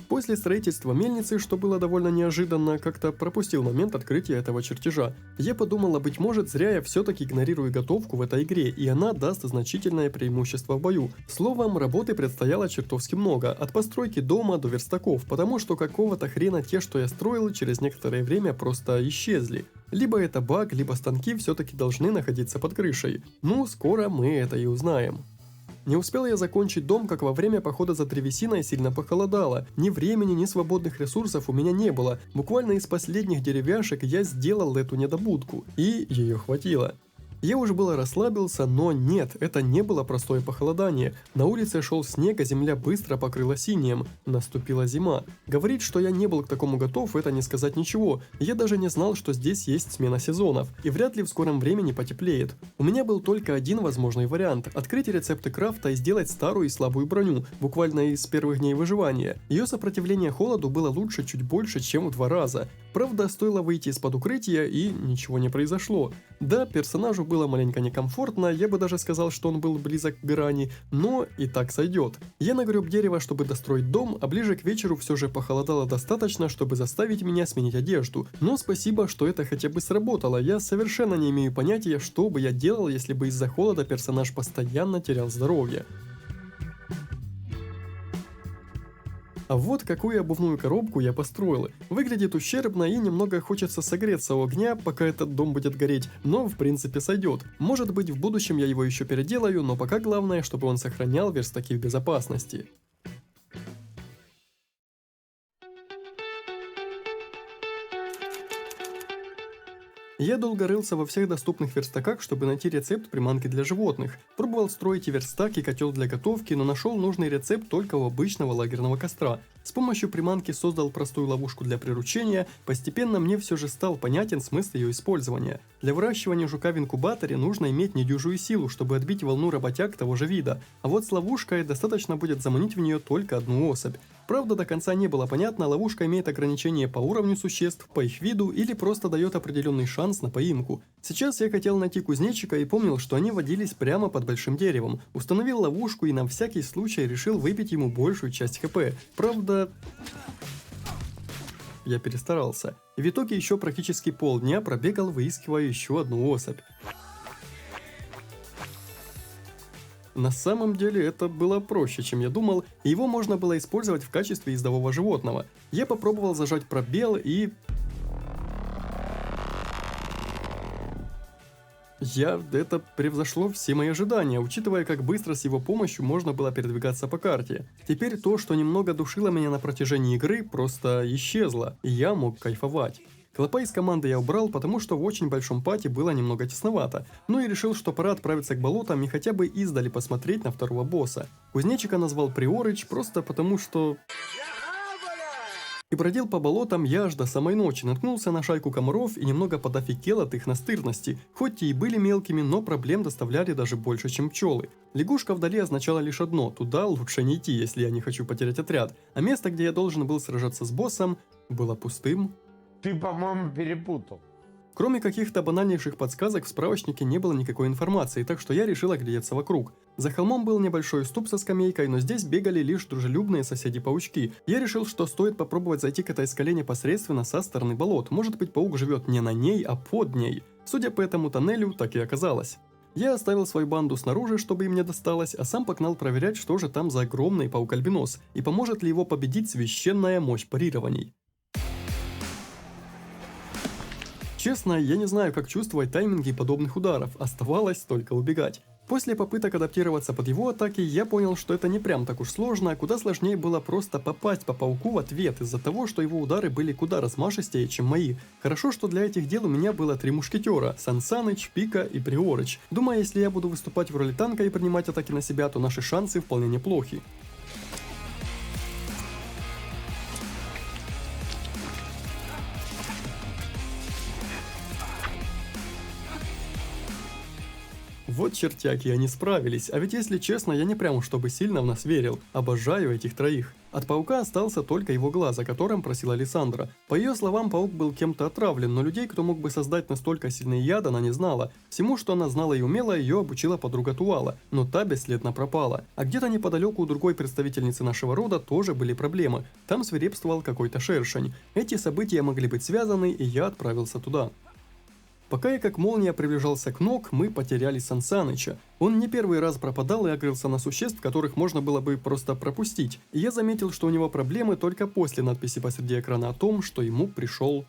После строительства мельницы, что было довольно неожиданно, как-то пропустил момент открытия этого чертежа. Я подумал, быть может, зря я все-таки игнорирую готовку в этой игре, и она даст значительное преимущество в бою. Словом, работы предстояло чертовски много, от постройки дома до верстаков, потому что какого-то хрена те, что я строил, через некоторое время просто исчезли. Либо это баг, либо станки все-таки должны находиться под крышей. Ну, скоро мы это и узнаем. Не успел я закончить дом, как во время похода за древесиной сильно похолодало. Ни времени, ни свободных ресурсов у меня не было. Буквально из последних деревяшек я сделал эту недобудку, и ее хватило. Я уже было расслабился, но нет, это не было простое похолодание. На улице шел снег, а земля быстро покрылась инеем. Наступила зима. Говорить, что я не был к такому готов, это не сказать ничего. Я даже не знал, что здесь есть смена сезонов, и вряд ли в скором времени потеплеет. У меня был только один возможный вариант – открыть рецепты крафта и сделать старую и слабую броню, буквально из первых дней выживания. Ее сопротивление холоду было лучше чуть больше, чем в 2 раза. Правда, стоило выйти из-под укрытия, и ничего не произошло. Да, персонажу было маленько некомфортно, я бы даже сказал, что он был близок к грани, но и так сойдет. Я нагреб дерево, чтобы достроить дом, а ближе к вечеру все же похолодало достаточно, чтобы заставить меня сменить одежду. Но спасибо, что это хотя бы сработало, я совершенно не имею понятия, что бы я делал, если бы из-за холода персонаж постоянно терял здоровье. А вот какую обувную коробку я построил. Выглядит ущербно и немного хочется согреться у огня, пока этот дом будет гореть, но в принципе сойдет. Может быть, в будущем я его еще переделаю, но пока главное, чтобы он сохранял верстаки в безопасности. Я долго рылся во всех доступных верстаках, чтобы найти рецепт приманки для животных. Пробовал строить и верстак, и котел для готовки, но нашел нужный рецепт только у обычного лагерного костра. С помощью приманки создал простую ловушку для приручения, постепенно мне все же стал понятен смысл ее использования. Для выращивания жука в инкубаторе нужно иметь недюжую силу, чтобы отбить волну работяг того же вида, а вот с ловушкой достаточно будет заманить в нее только одну особь. Правда, до конца не было понятно, ловушка имеет ограничение по уровню существ, по их виду или просто дает определенный шанс на поимку. Сейчас я хотел найти кузнечика и помнил, что они водились прямо под большим деревом. Установил ловушку и на всякий случай решил выпить ему большую часть хп. Правда, я перестарался. И в итоге еще практически полдня пробегал, выискивая еще одну особь. На самом деле это было проще, чем я думал, и его можно было использовать в качестве ездового животного. Я попробовал зажать пробел и... Это превзошло все мои ожидания, учитывая, как быстро с его помощью можно было передвигаться по карте. Теперь то, что немного душило меня на протяжении игры, просто исчезло, и я мог кайфовать. Клопа из команды я убрал, потому что в очень большом пати было немного тесновато, ну и решил, что пора отправиться к болотам и хотя бы издали посмотреть на второго босса. Кузнечика назвал Приорыч просто потому, что... И бродил по болотам я аж до самой ночи, наткнулся на шайку комаров и немного подофигел от их настырности. Хоть и были мелкими, но проблем доставляли даже больше, чем пчелы. Лягушка вдали означала лишь одно: туда лучше не идти, если я не хочу потерять отряд. А место, где я должен был сражаться с боссом, было пустым. Ты, по-моему, перепутал. Кроме каких-то банальнейших подсказок в справочнике не было никакой информации, так что я решил оглядеться вокруг. За холмом был небольшой уступ со скамейкой, но здесь бегали лишь дружелюбные соседи-паучки. Я решил, что стоит попробовать зайти к этой скале непосредственно со стороны болот. Может быть, паук живет не на ней, а под ней. Судя по этому тоннелю, так и оказалось. Я оставил свою банду снаружи, чтобы им не досталось, а сам погнал проверять, что же там за огромный паук-альбинос, и поможет ли его победить священная мощь парирований. Честно, я не знаю, как чувствовать тайминги подобных ударов, оставалось только убегать. После попыток адаптироваться под его атаки, я понял, что это не прям так уж сложно, а куда сложнее было просто попасть по пауку в ответ, из-за того, что его удары были куда размашистее, чем мои. Хорошо, что для этих дел у меня было 3 мушкетера – Сан Саныч, Пика и Приорыч. Думаю, если я буду выступать в роли танка и принимать атаки на себя, то наши шансы вполне неплохи. Вот чертяки, они справились, а ведь если честно, я не прям чтобы сильно в нас верил. Обожаю этих троих. От паука остался только его глаз, о котором просила Александра. По ее словам, паук был кем-то отравлен, но людей, кто мог бы создать настолько сильный яд, она не знала. Всему, что она знала и умела, ее обучила подруга Туала, но та бесследно пропала. А где-то неподалеку у другой представительницы нашего рода тоже были проблемы. Там свирепствовал какой-то шершень. Эти события могли быть связаны, и я отправился туда. Пока я как молния приближался к ног, мы потеряли Сан Саныча. Он не первый раз пропадал и агрился на существ, которых можно было бы просто пропустить. И я заметил, что у него проблемы только после надписи посреди экрана о том, что ему пришел...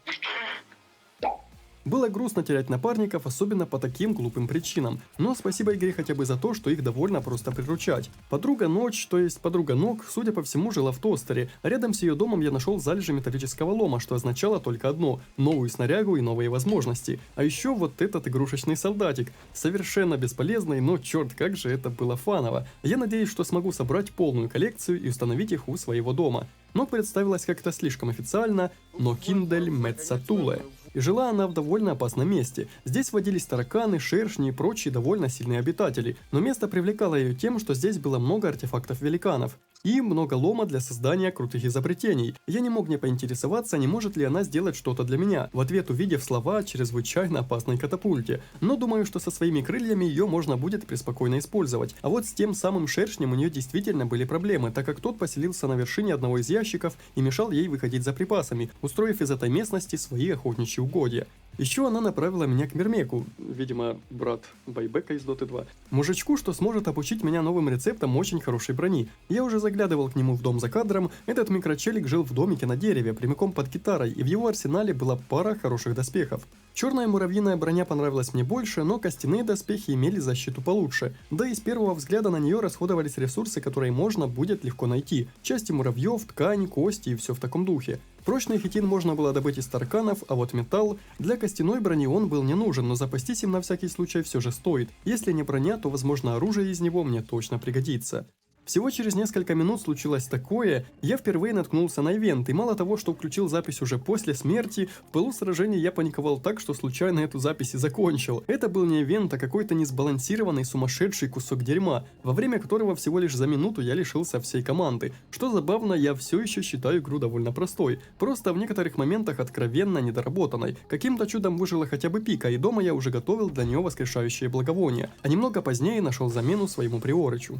Было грустно терять напарников, особенно по таким глупым причинам, но спасибо игре хотя бы за то, что их довольно просто приручать. Подруга Ночь, то есть подруга Ног, судя по всему, жила в тостере, а рядом с ее домом я нашел залежи металлического лома, что означало только одно – новую снарягу и новые возможности. А еще вот этот игрушечный солдатик, совершенно бесполезный, но черт, как же это было фаново. Я надеюсь, что смогу собрать полную коллекцию и установить их у своего дома. Но представилась как-то слишком официально, но Киндель Мецатуле. И жила она в довольно опасном месте. Здесь водились тараканы, шершни и прочие довольно сильные обитатели, но место привлекало ее тем, что здесь было много артефактов великанов. И много лома для создания крутых изобретений. Я не мог не поинтересоваться, не может ли она сделать что-то для меня, в ответ увидев слова о чрезвычайно опасной катапульте. Но думаю, что со своими крыльями ее можно будет преспокойно использовать. А вот с тем самым шершнем у нее действительно были проблемы, так как тот поселился на вершине одного из ящиков и мешал ей выходить за припасами, устроив из этой местности свои охотничьи угодья. Еще она направила меня к Мермеку, видимо, брат Байбека из Доты 2, мужичку, что сможет обучить меня новым рецептам очень хорошей брони. Я уже заглядывал к нему в дом за кадром, этот микрочелик жил в домике на дереве, прямиком под гитарой, и в его арсенале была пара хороших доспехов. Черная муравьиная броня понравилась мне больше, но костяные доспехи имели защиту получше, да и с первого взгляда на нее расходовались ресурсы, которые можно будет легко найти, части муравьев, ткань, кости и все в таком духе. Прочный хитин можно было добыть из тарканов, а вот металл, для костяной брони он был не нужен, но запастись им на всякий случай все же стоит. Если не броня, то возможно оружие из него мне точно пригодится. Всего через несколько минут случилось такое, я впервые наткнулся на ивент, и мало того, что включил запись уже после смерти, в пылу сражения я паниковал так, что случайно эту запись и закончил. Это был не ивент, а какой-то несбалансированный сумасшедший кусок дерьма, во время которого всего лишь за минуту я лишился всей команды. Что забавно, я все еще считаю игру довольно простой, просто в некоторых моментах откровенно недоработанной. Каким-то чудом выжила хотя бы Пика, и дома я уже готовил для нее воскрешающее благовоние, а немного позднее нашел замену своему Приорычу.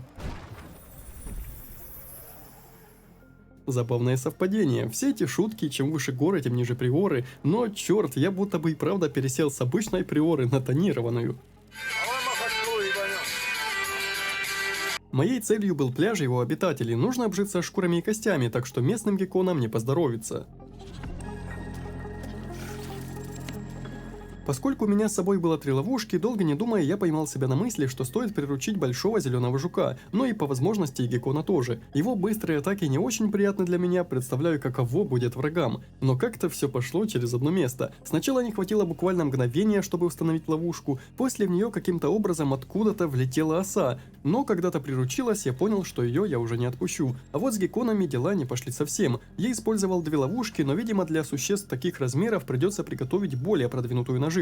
Забавное совпадение. Все эти шутки, чем выше горы, тем ниже приоры, но черт, я будто бы и правда пересел с обычной приоры на тонированную. Моей целью был пляж его обитателей, нужно обжиться шкурами и костями, так что местным гекконам не поздоровится. Поскольку у меня с собой было 3 ловушки, долго не думая, я поймал себя на мысли, что стоит приручить большого зеленого жука, но и по возможности и геккона тоже. Его быстрые атаки не очень приятны для меня, представляю, каково будет врагам. Но как-то все пошло через одно место. Сначала не хватило буквально мгновения, чтобы установить ловушку, после в нее каким-то образом откуда-то влетела оса. Но когда-то приручилась, я понял, что ее я уже не отпущу. А вот с гекконами дела не пошли совсем. Я использовал 2 ловушки, но видимо для существ таких размеров придется приготовить более продвинутую наживку.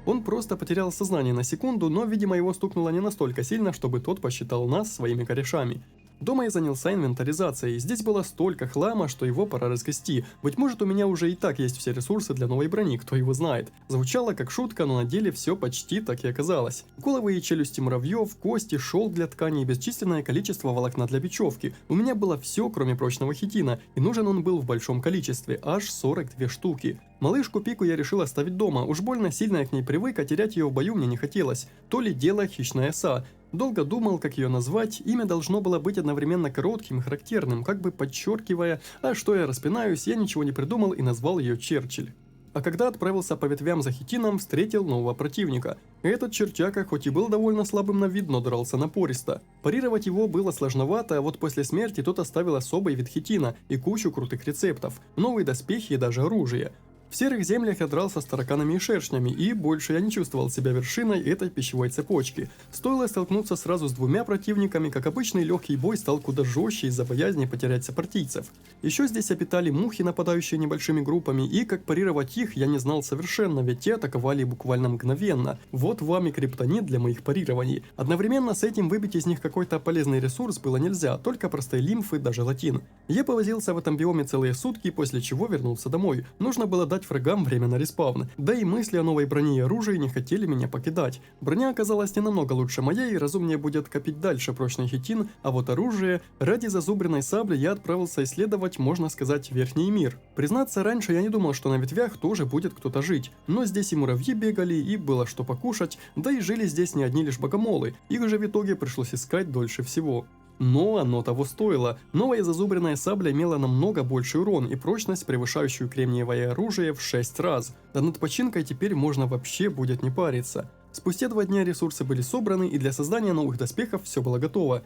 Он просто потерял сознание на секунду, но, видимо, его стукнуло не настолько сильно, чтобы тот посчитал нас своими корешами. Дома я занялся инвентаризацией, здесь было столько хлама, что его пора разгрести. Быть может, у меня уже и так есть все ресурсы для новой брони, кто его знает. Звучало как шутка, но на деле все почти так и оказалось. Головы и челюсти муравьев, кости, шелк для ткани и бесчисленное количество волокна для бечевки. У меня было все, кроме прочного хитина, и нужен он был в большом количестве, аж 42 штуки. Малышку Пику я решил оставить дома, уж больно сильно я к ней привык, а терять ее в бою мне не хотелось. То ли дело хищная оса. Долго думал, как ее назвать, имя должно было быть одновременно коротким и характерным, как бы подчеркивая, а что я распинаюсь, я ничего не придумал и назвал ее Черчилль. А когда отправился по ветвям за хитином, встретил нового противника. Этот чертяка хоть и был довольно слабым на вид, но дрался напористо. Парировать его было сложновато, а вот после смерти тот оставил особый вид хитина и кучу крутых рецептов, новые доспехи и даже оружие. В серых землях я дрался с тараканами и шершнями, и больше я не чувствовал себя вершиной этой пищевой цепочки. Стоило столкнуться сразу с двумя противниками, как обычный легкий бой стал куда жестче из-за боязни потерять сопартийцев. Еще здесь обитали мухи, нападающие небольшими группами, и как парировать их я не знал совершенно, ведь те атаковали буквально мгновенно. Вот вам и криптонит для моих парирований. Одновременно с этим выбить из них какой-то полезный ресурс было нельзя, только простые лимфы да желатин. Я повозился в этом биоме целые сутки, после чего вернулся домой. Нужно было дать врагам время на респаун. Да и мысли о новой броне и оружии не хотели меня покидать. Броня оказалась не намного лучше моей, и разумнее будет копить дальше прочный хитин, а вот оружие... Ради зазубренной сабли я отправился исследовать, можно сказать, верхний мир. Признаться, раньше я не думал, что на ветвях тоже будет кто-то жить. Но здесь и муравьи бегали, и было что покушать, да и жили здесь не одни лишь богомолы. Их же в итоге пришлось искать дольше всего. Но оно того стоило. Новая зазубренная сабля имела намного больший урон и прочность, превышающую кремниевое оружие в 6 раз. Да над починкой теперь можно вообще будет не париться. Спустя 2 дня ресурсы были собраны, и для создания новых доспехов все было готово.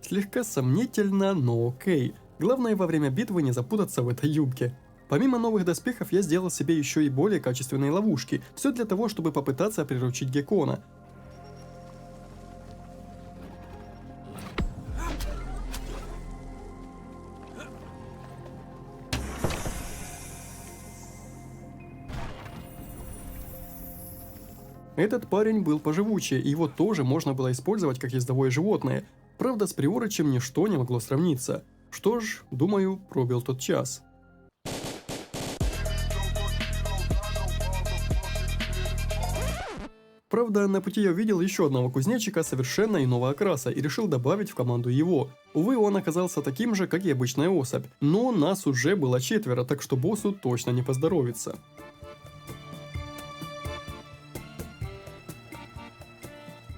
Слегка сомнительно, но окей. Главное во время битвы не запутаться в этой юбке. Помимо новых доспехов я сделал себе еще и более качественные ловушки. Все для того, чтобы попытаться приручить Геккона. Этот парень был поживучее, и его тоже можно было использовать как ездовое животное. Правда, с Приорычем ничто не могло сравниться. Что ж, думаю, пробил тот час. Правда, на пути я увидел еще одного кузнечика совершенно иного окраса и решил добавить в команду его. Увы, он оказался таким же, как и обычная особь, но нас уже было 4, так что боссу точно не поздоровится.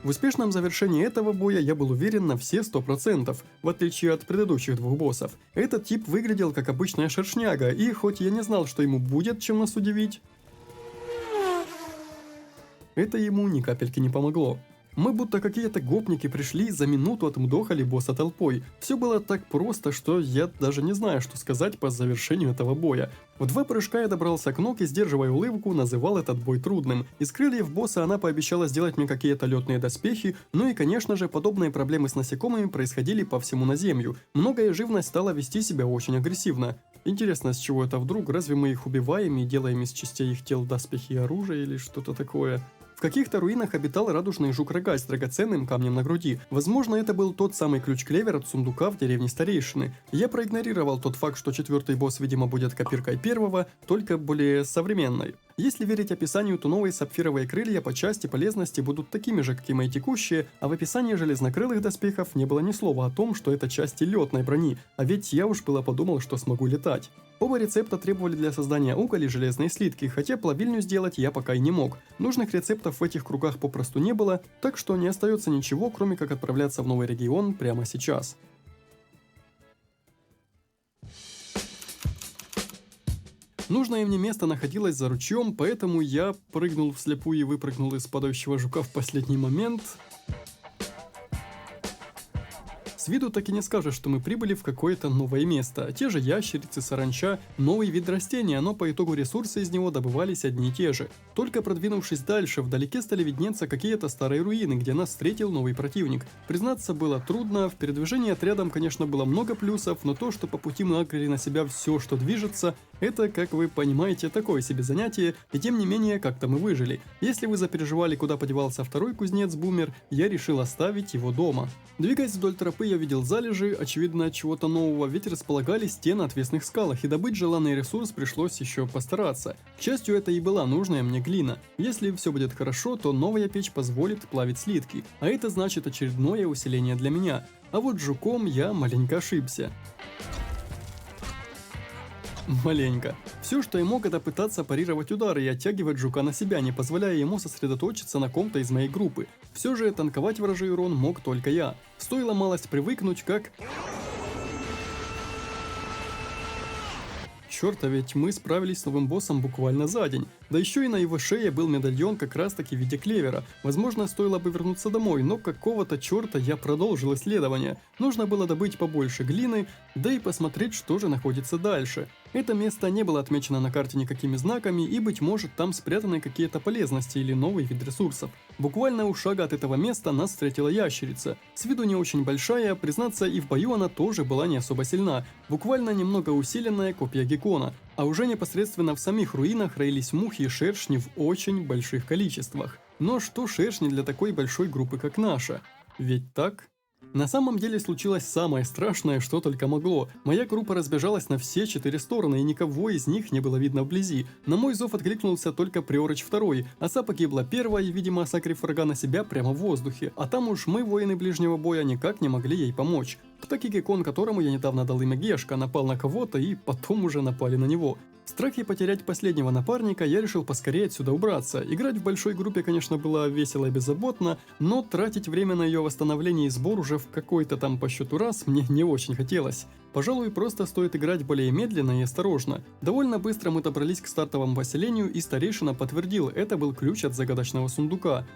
В успешном завершении этого боя я был уверен на все 100%, в отличие от предыдущих 2 боссов. Этот тип выглядел как обычная шершняга, и хоть я не знал, что ему будет чем нас удивить, это ему ни капельки не помогло. Мы будто какие-то гопники пришли, за минуту отмудохали босса толпой. Все было так просто, что я даже не знаю, что сказать по завершению этого боя. В 2 прыжка я добрался к ног и, сдерживая улыбку, называл этот бой трудным. Из крыльев босса она пообещала сделать мне какие-то летные доспехи, ну и, конечно же, подобные проблемы с насекомыми происходили по всему наземью. Многое живность стала вести себя очень агрессивно. Интересно, с чего это вдруг? Разве мы их убиваем и делаем из частей их тел доспехи и оружие или что-то такое? В каких-то руинах обитал радужный жук-рога с драгоценным камнем на груди. Возможно, это был тот самый ключ-клевер от сундука в деревне Старейшины. Я проигнорировал тот факт, что 4-й босс, видимо, будет копиркой 1-го, только более современной. Если верить описанию, то новые сапфировые крылья по части полезности будут такими же, как и мои текущие, а в описании железнокрылых доспехов не было ни слова о том, что это части летной брони, а ведь я уж было подумал, что смогу летать. Оба рецепта требовали для создания уголь железные слитки, хотя плавильню сделать я пока и не мог. Нужных рецептов в этих кругах попросту не было, так что не остается ничего, кроме как отправляться в новый регион прямо сейчас. Нужное мне место находилось за ручьем, поэтому я прыгнул вслепую и выпрыгнул из падающего жука в последний момент. С виду так и не скажешь, что мы прибыли в какое-то новое место. Те же ящерицы, саранча, новый вид растения, но по итогу ресурсы из него добывались одни и те же. Только продвинувшись дальше, вдалеке стали виднеться какие-то старые руины, где нас встретил новый противник. Признаться, было трудно, в передвижении отрядом, конечно, было много плюсов, но то, что по пути мы агрели на себя все, что движется, это, как вы понимаете, такое себе занятие, и тем не менее, как-то мы выжили. Если вы запереживали, куда подевался второй кузнец-бумер, я решил оставить его дома. Двигаясь вдоль тропы, я видел залежи, очевидно, чего-то нового, ведь располагались те на отвесных скалах, и добыть желанный ресурс пришлось еще постараться. К счастью, это и была нужная мне глина. Если все будет хорошо, то новая печь позволит плавить слитки, а это значит очередное усиление для меня. А вот с жуком я маленько ошибся. Маленько. Все, что я мог, это пытаться парировать удары и оттягивать жука на себя, не позволяя ему сосредоточиться на ком-то из моей группы. Все же танковать вражий урон мог только я. Стоило малость привыкнуть, как... Черт, а ведь мы справились с новым боссом буквально за день. Да еще и на его шее был медальон как раз таки в виде клевера. Возможно, стоило бы вернуться домой, но какого-то черта я продолжил исследование. Нужно было добыть побольше глины, да и посмотреть, что же находится дальше. Это место не было отмечено на карте никакими знаками, и, быть может, там спрятаны какие-то полезности или новый вид ресурсов. Буквально у шага от этого места нас встретила ящерица. С виду не очень большая, признаться, и в бою она тоже была не особо сильна. Буквально немного усиленная копия Геккона. А уже непосредственно в самих руинах роились мухи и шершни в очень больших количествах. Но что шершни для такой большой группы, как наша? Ведь так? На самом деле случилось самое страшное, что только могло. Моя группа разбежалась на все 4 стороны, и никого из них не было видно вблизи. На мой зов откликнулся только Приорыч II, Оса погибла первой, видимо, осакрив врага на себя прямо в воздухе. А там уж мы, воины ближнего боя, никак не могли ей помочь. Так и Геккон, которому я недавно дал имя Гешка, напал на кого-то и потом уже напали на него. В страхе потерять последнего напарника я решил поскорее отсюда убраться. Играть в большой группе, конечно, было весело и беззаботно, но тратить время на ее восстановление и сбор уже в какой-то там по счету раз мне не очень хотелось. Пожалуй, просто стоит играть более медленно и осторожно. Довольно быстро мы добрались к стартовому поселению, и старейшина подтвердил, это был ключ от загадочного сундука.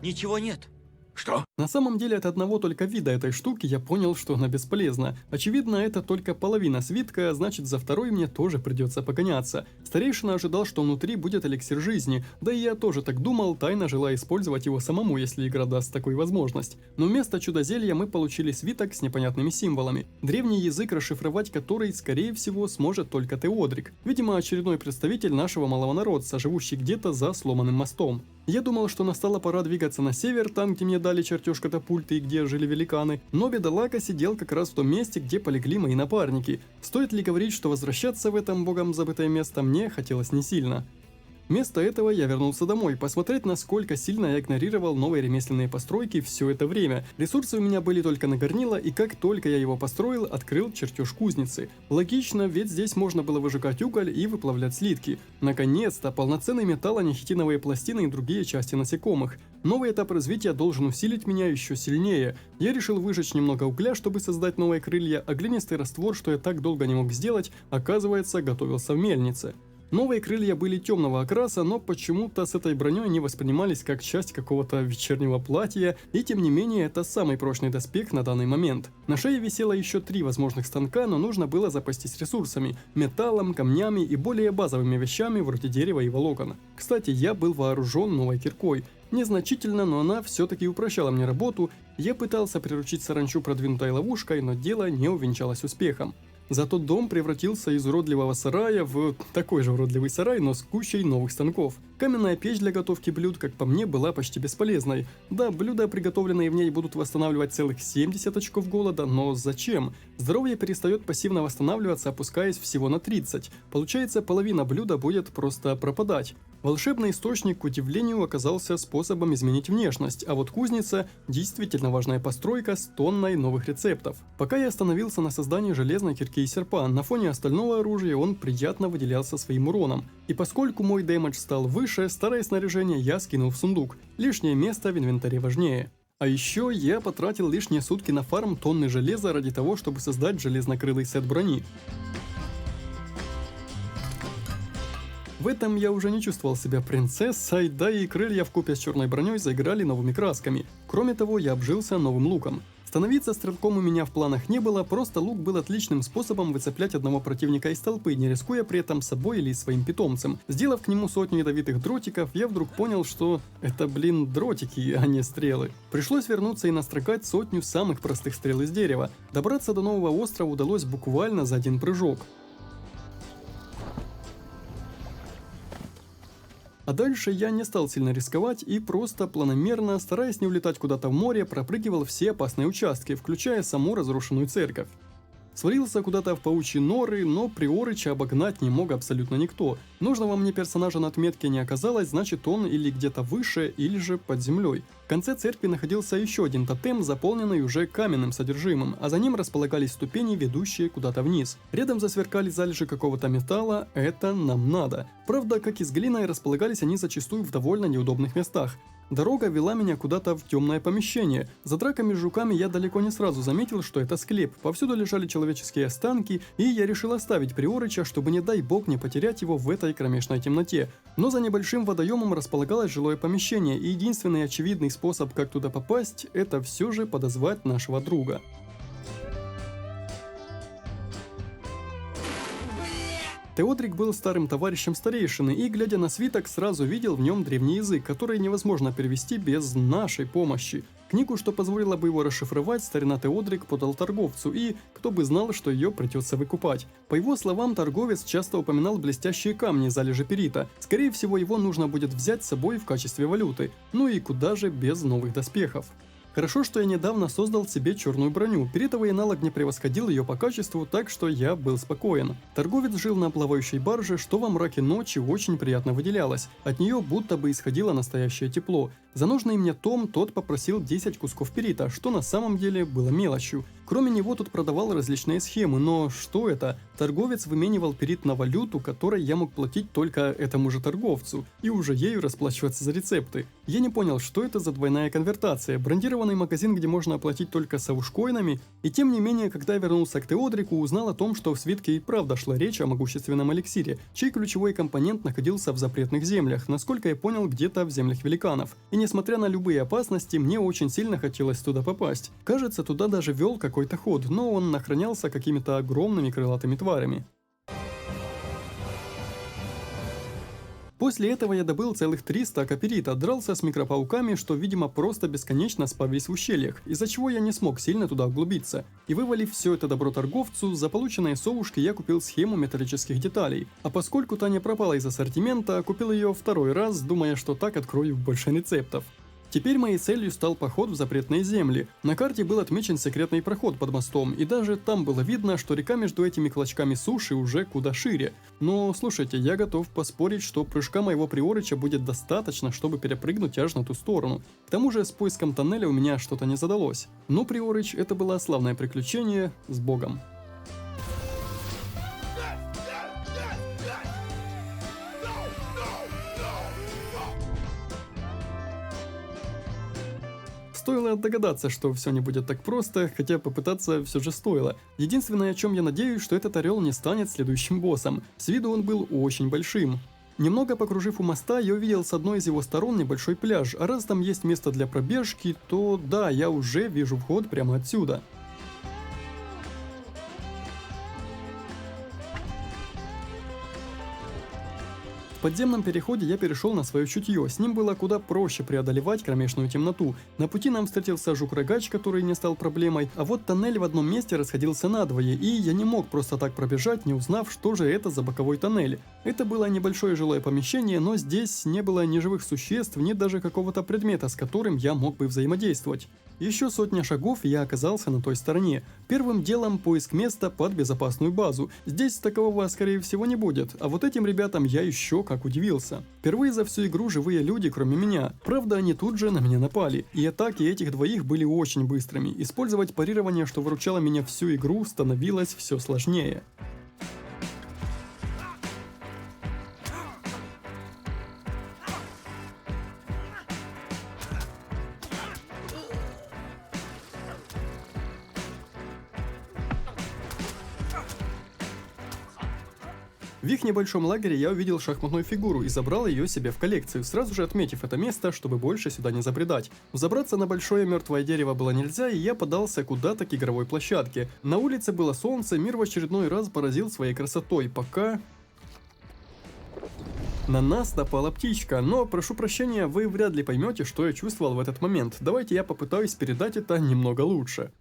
Ничего нет. Что? На самом деле от одного только вида этой штуки я понял, что она бесполезна. Очевидно, это только половина свитка, значит за второй мне тоже придется погоняться. Старейшина ожидал, что внутри будет эликсир жизни, да и я тоже так думал, тайно желая использовать его самому, если игра даст такую возможность. Но вместо чудо-зелья мы получили свиток с непонятными символами. Древний язык, расшифровать который, скорее всего, сможет только Теодрик. Видимо, очередной представитель нашего малого народца, живущий где-то за сломанным мостом. Я думал, что настала пора двигаться на север, там, где мне дали чертеж катапульты и где жили великаны, но бедолага сидел как раз в том месте, где полегли мои напарники. Стоит ли говорить, что возвращаться в это богом забытое место мне хотелось не сильно. Вместо этого я вернулся домой, посмотреть, насколько сильно я игнорировал новые ремесленные постройки все это время. Ресурсы у меня были только на горнило, и как только я его построил, открыл чертеж кузницы. Логично, ведь здесь можно было выжигать уголь и выплавлять слитки. Наконец-то, полноценный металл, а не хитиновые пластины и другие части насекомых. Новый этап развития должен усилить меня еще сильнее. Я решил выжечь немного угля, чтобы создать новые крылья, а глинистый раствор, что я так долго не мог сделать, оказывается, готовился в мельнице. Новые крылья были темного окраса, но почему-то с этой броней они воспринимались как часть какого-то вечернего платья, и тем не менее это самый прочный доспех на данный момент. На шее висело еще 3 возможных станка, но нужно было запастись ресурсами – металлом, камнями и более базовыми вещами вроде дерева и волокон. Кстати, я был вооружен новой киркой. Незначительно, но она все-таки упрощала мне работу. Я пытался приручить саранчу продвинутой ловушкой, но дело не увенчалось успехом. Зато дом превратился из уродливого сарая в такой же уродливый сарай, но с кучей новых станков. Каменная печь для готовки блюд, как по мне, была почти бесполезной. Да, блюда, приготовленные в ней, будут восстанавливать целых 70 очков голода, но зачем? Здоровье перестает пассивно восстанавливаться, опускаясь всего на 30. Получается, половина блюда будет просто пропадать. Волшебный источник, к удивлению, оказался способом изменить внешность, а вот кузница – действительно важная постройка с тонной новых рецептов. Пока я остановился на создании железной кирки и серпа, на фоне остального оружия он приятно выделялся своим уроном. И поскольку мой дэмэдж стал выше, старое снаряжение я скинул в сундук. Лишнее место в инвентаре важнее. А еще я потратил лишние сутки на фарм тонны железа ради того, чтобы создать железнокрылый сет брони. В этом я уже не чувствовал себя принцессой, да и крылья вкупе с черной броней заиграли новыми красками. Кроме того, я обжился новым луком. Становиться стрелком у меня в планах не было, просто лук был отличным способом выцеплять одного противника из толпы, не рискуя при этом собой или своим питомцем. Сделав к нему 100 ядовитых дротиков, я вдруг понял, что это, дротики, а не стрелы. Пришлось вернуться и настрокать 100 самых простых стрел из дерева. Добраться до нового острова удалось буквально за один прыжок. А дальше я не стал сильно рисковать и просто планомерно, стараясь не улетать куда-то в море, пропрыгивал все опасные участки, включая саму разрушенную церковь. Свалился куда-то в паучьи норы, но Приорыча обогнать не мог абсолютно никто. Нужного мне персонажа на отметке не оказалось, значит он или где-то выше, или же под землей. В конце церкви находился еще один тотем, заполненный уже каменным содержимым, а за ним располагались ступени, ведущие куда-то вниз. Рядом засверкали залежи какого-то металла, это нам надо. Правда, как и с глиной, располагались они зачастую в довольно неудобных местах. Дорога вела меня куда-то в темное помещение. За драками с жуками я далеко не сразу заметил, что это склеп. Повсюду лежали человеческие останки, и я решил оставить Приорыча, чтобы, не дай бог, не потерять его в этой кромешной темноте. Но за небольшим водоемом располагалось жилое помещение, и единственный очевидный способ, как туда попасть, это все же подозвать нашего друга. Теодрик был старым товарищем старейшины и, глядя на свиток, сразу видел в нем древний язык, который невозможно перевести без нашей помощи. Книгу, что позволило бы его расшифровать, старина Теодрик подал торговцу, и кто бы знал, что ее придется выкупать. По его словам, торговец часто упоминал блестящие камни, залежи перита. Скорее всего, его нужно будет взять с собой в качестве валюты. Ну и куда же без новых доспехов. Хорошо, что я недавно создал себе черную броню. Перитовый аналог не превосходил ее по качеству, так что я был спокоен. Торговец жил на плавающей барже, что во мраке ночи очень приятно выделялось. От нее будто бы исходило настоящее тепло. За нужный мне том тот попросил 10 кусков перита, что на самом деле было мелочью. Кроме него тут продавал различные схемы, но что это? Торговец выменивал перит на валюту, которой я мог платить только этому же торговцу, и уже ею расплачиваться за рецепты. Я не понял, что это за двойная конвертация, брендированный магазин, где можно оплатить только саушкоинами, и тем не менее, когда я вернулся к Теодрику, узнал о том, что в свитке и правда шла речь о могущественном эликсире, чей ключевой компонент находился в запретных землях, насколько я понял, где-то в землях великанов. И несмотря на любые опасности, мне очень сильно хотелось туда попасть. Кажется, туда даже вел какой-то ход, но он охранялся какими-то огромными крылатыми тварями. После этого я добыл целых 3 стака перита, дрался с микропауками, что, видимо, просто бесконечно спавлись в ущельях, из-за чего я не смог сильно туда углубиться. И вывалив все это добро торговцу, за полученные совушки я купил схему металлических деталей. А поскольку та не пропала из ассортимента, купил ее второй раз, думая, что так открою больше рецептов. Теперь моей целью стал поход в запретные земли. На карте был отмечен секретный проход под мостом, и даже там было видно, что река между этими клочками суши уже куда шире. Но слушайте, я готов поспорить, что прыжка моего Приорыча будет достаточно, чтобы перепрыгнуть аж на ту сторону. К тому же с поиском тоннеля у меня что-то не задалось. Но Приорыч, это было славное приключение с Богом. Стоило догадаться, что все не будет так просто, хотя попытаться все же стоило. Единственное, о чем я надеюсь, что этот орел не станет следующим боссом. С виду он был очень большим. Немного покружив у моста, я увидел с одной из его сторон небольшой пляж, а раз там есть место для пробежки, то да, я уже вижу вход прямо отсюда. В подземном переходе я перешел на свое чутье, с ним было куда проще преодолевать кромешную темноту. На пути нам встретился жук-рогач, который не стал проблемой, а вот тоннель в одном месте расходился надвое, и я не мог просто так пробежать, не узнав, что же это за боковой тоннель. Это было небольшое жилое помещение, но здесь не было ни живых существ, ни даже какого-то предмета, с которым я мог бы взаимодействовать. Еще сотня шагов, и я оказался на той стороне. Первым делом поиск места под безопасную базу. Здесь такового, скорее всего, не будет, а вот этим ребятам я еще как удивился. Впервые за всю игру живые люди, кроме меня. Правда, они тут же на меня напали, и атаки этих двоих были очень быстрыми. Использовать парирование, что выручало меня всю игру, становилось все сложнее. В их небольшом лагере я увидел шахматную фигуру и забрал ее себе в коллекцию, сразу же отметив это место, чтобы больше сюда не забредать. Взобраться на большое мертвое дерево было нельзя, и я подался куда-то к игровой площадке. На улице было солнце, мир в очередной раз поразил своей красотой, пока... На нас напала птичка, но, прошу прощения, вы вряд ли поймете, что я чувствовал в этот момент. Давайте я попытаюсь передать это немного лучше.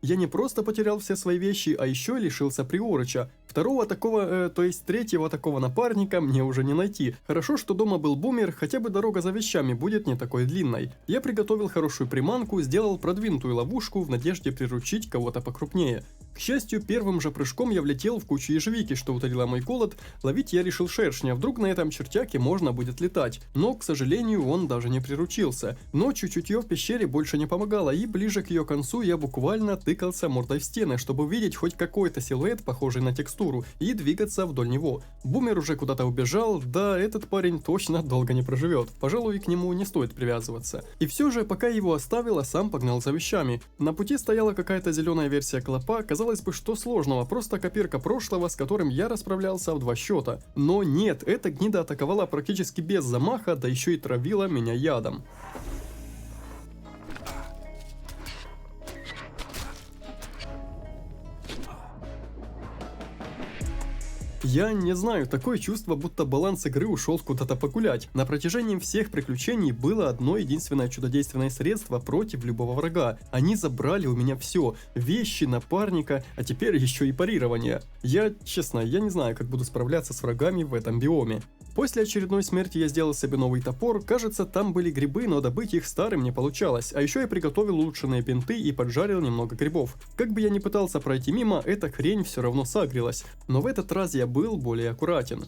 Я не просто потерял все свои вещи, а еще лишился Приорыча. Второго такого, то есть третьего такого напарника мне уже не найти. Хорошо, что дома был бумер, хотя бы дорога за вещами будет не такой длинной. Я приготовил хорошую приманку, сделал продвинутую ловушку в надежде приручить кого-то покрупнее. К счастью, первым же прыжком я влетел в кучу ежевики, что утолило мой голод. Ловить я решил шершня, вдруг на этом чертяке можно будет летать. Но, к сожалению, он даже не приручился. Ночью чутье в пещере больше не помогало, и ближе к ее концу я буквально тыкался мордой в стены, чтобы увидеть хоть какой-то силуэт, похожий на текстуру, и двигаться вдоль него. Бумер уже куда-то убежал, да, этот парень точно долго не проживет. Пожалуй, к нему не стоит привязываться. И все же, пока его оставил, а сам погнал за вещами. На пути стояла какая-то зеленая версия клопа, казалось бы, что сложного, просто копирка прошлого, с которым я расправлялся в 2 счета. Но нет, эта гнида атаковала практически без замаха, да еще и травила меня ядом. Я не знаю, такое чувство, будто баланс игры ушел куда-то погулять. На протяжении всех приключений было одно единственное чудодейственное средство против любого врага. Они забрали у меня все: вещи, напарника, а теперь еще и парирование. Честно, я не знаю, как буду справляться с врагами в этом биоме. После очередной смерти я сделал себе новый топор, кажется, там были грибы, но добыть их старым не получалось, а еще я приготовил улучшенные бинты и поджарил немного грибов. Как бы я ни пытался пройти мимо, эта хрень все равно сагрилась, но в этот раз я был более аккуратен.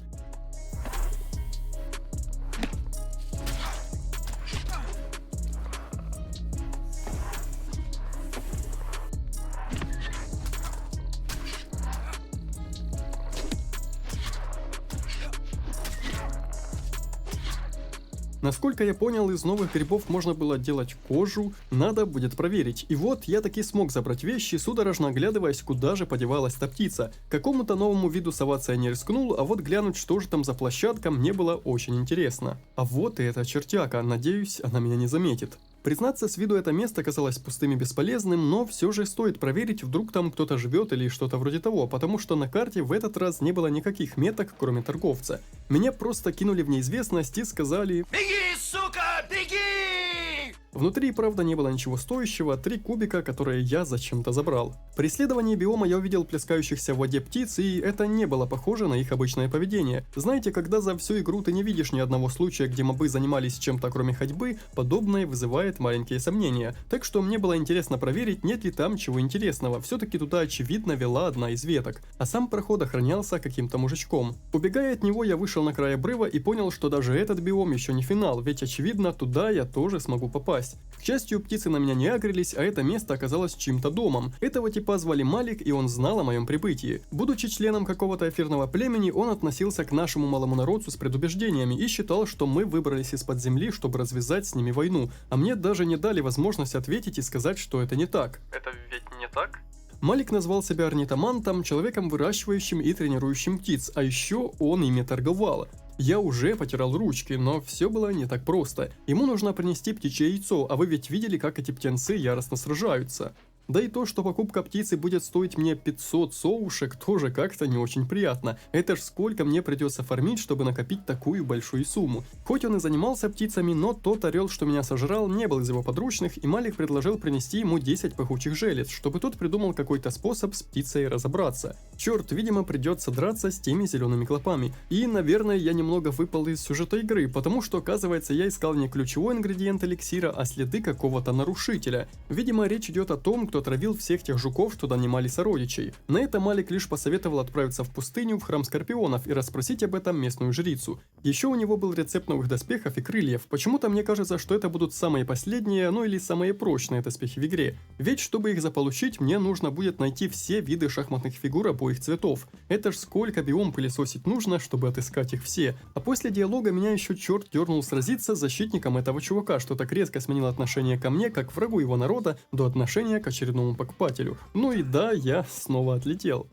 Насколько я понял, из новых грибов можно было делать кожу, надо будет проверить. И вот я таки смог забрать вещи, судорожно оглядываясь, куда же подевалась та птица. К какому-то новому виду соваться я не рискнул, а вот глянуть, что же там за площадка, мне было очень интересно. А вот и эта чертяка, надеюсь, она меня не заметит. Признаться, с виду это место казалось пустым и бесполезным, но все же стоит проверить, вдруг там кто-то живет или что-то вроде того, потому что на карте в этот раз не было никаких меток, кроме торговца. Меня просто кинули в неизвестность и сказали: Беги, сука, беги! Внутри, правда, не было ничего стоящего, 3 кубика, которые я зачем-то забрал. При исследовании биома я увидел плескающихся в воде птиц, и это не было похоже на их обычное поведение. Знаете, когда за всю игру ты не видишь ни одного случая, где мобы занимались чем-то кроме ходьбы, подобное вызывает маленькие сомнения. Так что мне было интересно проверить, нет ли там чего интересного, все-таки туда очевидно вела одна из веток, а сам проход охранялся каким-то мужичком. Убегая от него, я вышел на край обрыва и понял, что даже этот биом еще не финал, ведь очевидно туда я тоже смогу попасть. К счастью, птицы на меня не агрились, а это место оказалось чьим-то домом. Этого типа звали Малик, и он знал о моем прибытии. Будучи членом какого-то эфирного племени, он относился к нашему малому народу с предубеждениями и считал, что мы выбрались из-под земли, чтобы развязать с ними войну, а мне даже не дали возможность ответить и сказать, что это не так. Это ведь не так? Малик назвал себя орнитомантом, человеком, выращивающим и тренирующим птиц, а еще он ими торговал. Я уже потирал ручки, но все было не так просто. Ему нужно принести птичье яйцо, а вы ведь видели, как эти птенцы яростно сражаются. Да и то, что покупка птицы будет стоить мне 500 совушек, тоже как-то не очень приятно. Это ж сколько мне придется фармить, чтобы накопить такую большую сумму. Хоть он и занимался птицами, но тот орел, что меня сожрал, не был из его подручных, и Малик предложил принести ему 10 пахучих желез, чтобы тот придумал какой-то способ с птицей разобраться. Черт, видимо, придется драться с теми зелеными клопами. И, наверное, я немного выпал из сюжета игры, потому что, оказывается, я искал не ключевой ингредиент эликсира, а следы какого-то нарушителя. Видимо, речь идет о том, кто отравил всех тех жуков, что донимали сородичей. На это Малик лишь посоветовал отправиться в пустыню, в храм скорпионов, и расспросить об этом местную жрицу. Еще у него был рецепт новых доспехов и крыльев. Почему-то мне кажется, что это будут самые последние, ну или самые прочные доспехи в игре. Ведь, чтобы их заполучить, мне нужно будет найти все виды шахматных фигур обоих цветов. Это ж сколько биом пылесосить нужно, чтобы отыскать их все. А после диалога меня еще черт дернул сразиться с защитником этого чувака, что так резко сменил отношение ко мне, как к врагу его народа, до отношения к очередному покупателю. Ну и да, я снова отлетел.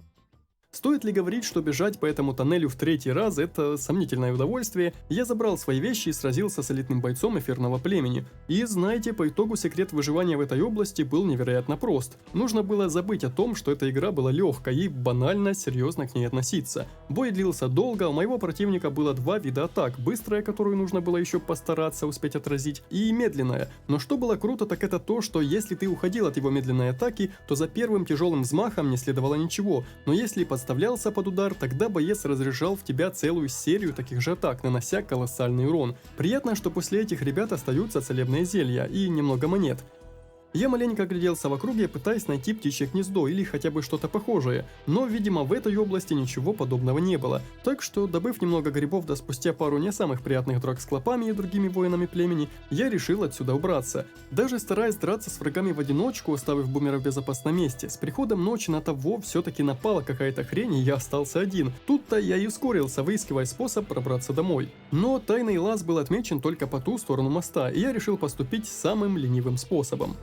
Стоит ли говорить, что бежать по этому тоннелю в 3-й раз – это сомнительное удовольствие? Я забрал свои вещи и сразился с элитным бойцом эфирного племени. И знаете, по итогу секрет выживания в этой области был невероятно прост. Нужно было забыть о том, что эта игра была легкой и банально серьезно к ней относиться. Бой длился долго, у моего противника было 2 вида атак: быстрая, которую нужно было еще постараться успеть отразить, и медленная. Но что было круто, так это то, что если ты уходил от его медленной атаки, то за первым тяжелым взмахом не следовало ничего, но если подставлялся под удар, тогда боец разряжал в тебя целую серию таких же атак, нанося колоссальный урон. Приятно, что после этих ребят остаются целебные зелья и немного монет. Я маленько огляделся в округе, пытаясь найти птичье гнездо или хотя бы что-то похожее, но, видимо, в этой области ничего подобного не было, так что, добыв немного грибов да спустя пару не самых приятных драк с клопами и другими воинами племени, я решил отсюда убраться. Даже стараясь драться с врагами в одиночку, оставив бумера в безопасном месте, с приходом ночи на того все-таки напала какая-то хрень и я остался один. Тут-то я и ускорился, выискивая способ пробраться домой. Но тайный лаз был отмечен только по ту сторону моста, и я решил поступить самым ленивым способом.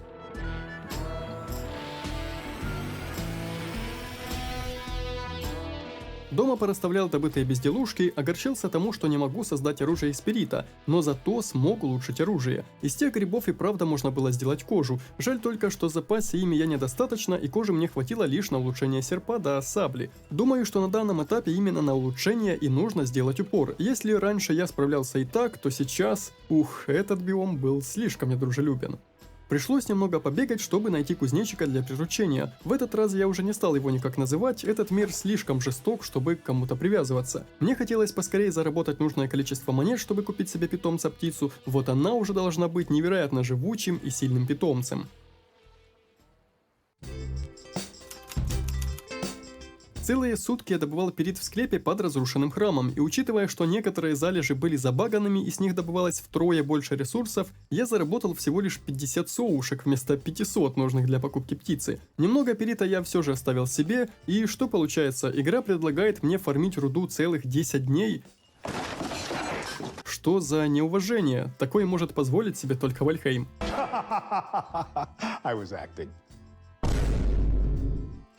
Дома порасставлял добытые безделушки, огорчился тому, что не могу создать оружие из перита, но зато смог улучшить оружие. Из тех грибов и правда можно было сделать кожу, жаль только, что запаса ими я недостаточно и кожи мне хватило лишь на улучшение серпа да сабли. Думаю, что на данном этапе именно на улучшение и нужно сделать упор. Если раньше я справлялся и так, то сейчас... этот биом был слишком недружелюбен. Пришлось немного побегать, чтобы найти кузнечика для приручения. В этот раз я уже не стал его никак называть, этот мир слишком жесток, чтобы к кому-то привязываться. Мне хотелось поскорее заработать нужное количество монет, чтобы купить себе питомца-птицу, вот она уже должна быть невероятно живучим и сильным питомцем. Целые сутки я добывал перит в склепе под разрушенным храмом, и учитывая, что некоторые залежи были забаганными и с них добывалось втрое больше ресурсов, я заработал всего лишь 50 соушек вместо 500 нужных для покупки птицы. Немного перита я все же оставил себе, и что получается, игра предлагает мне фармить руду целых 10 дней? Что за неуважение? Такое может позволить себе только Вальхейм.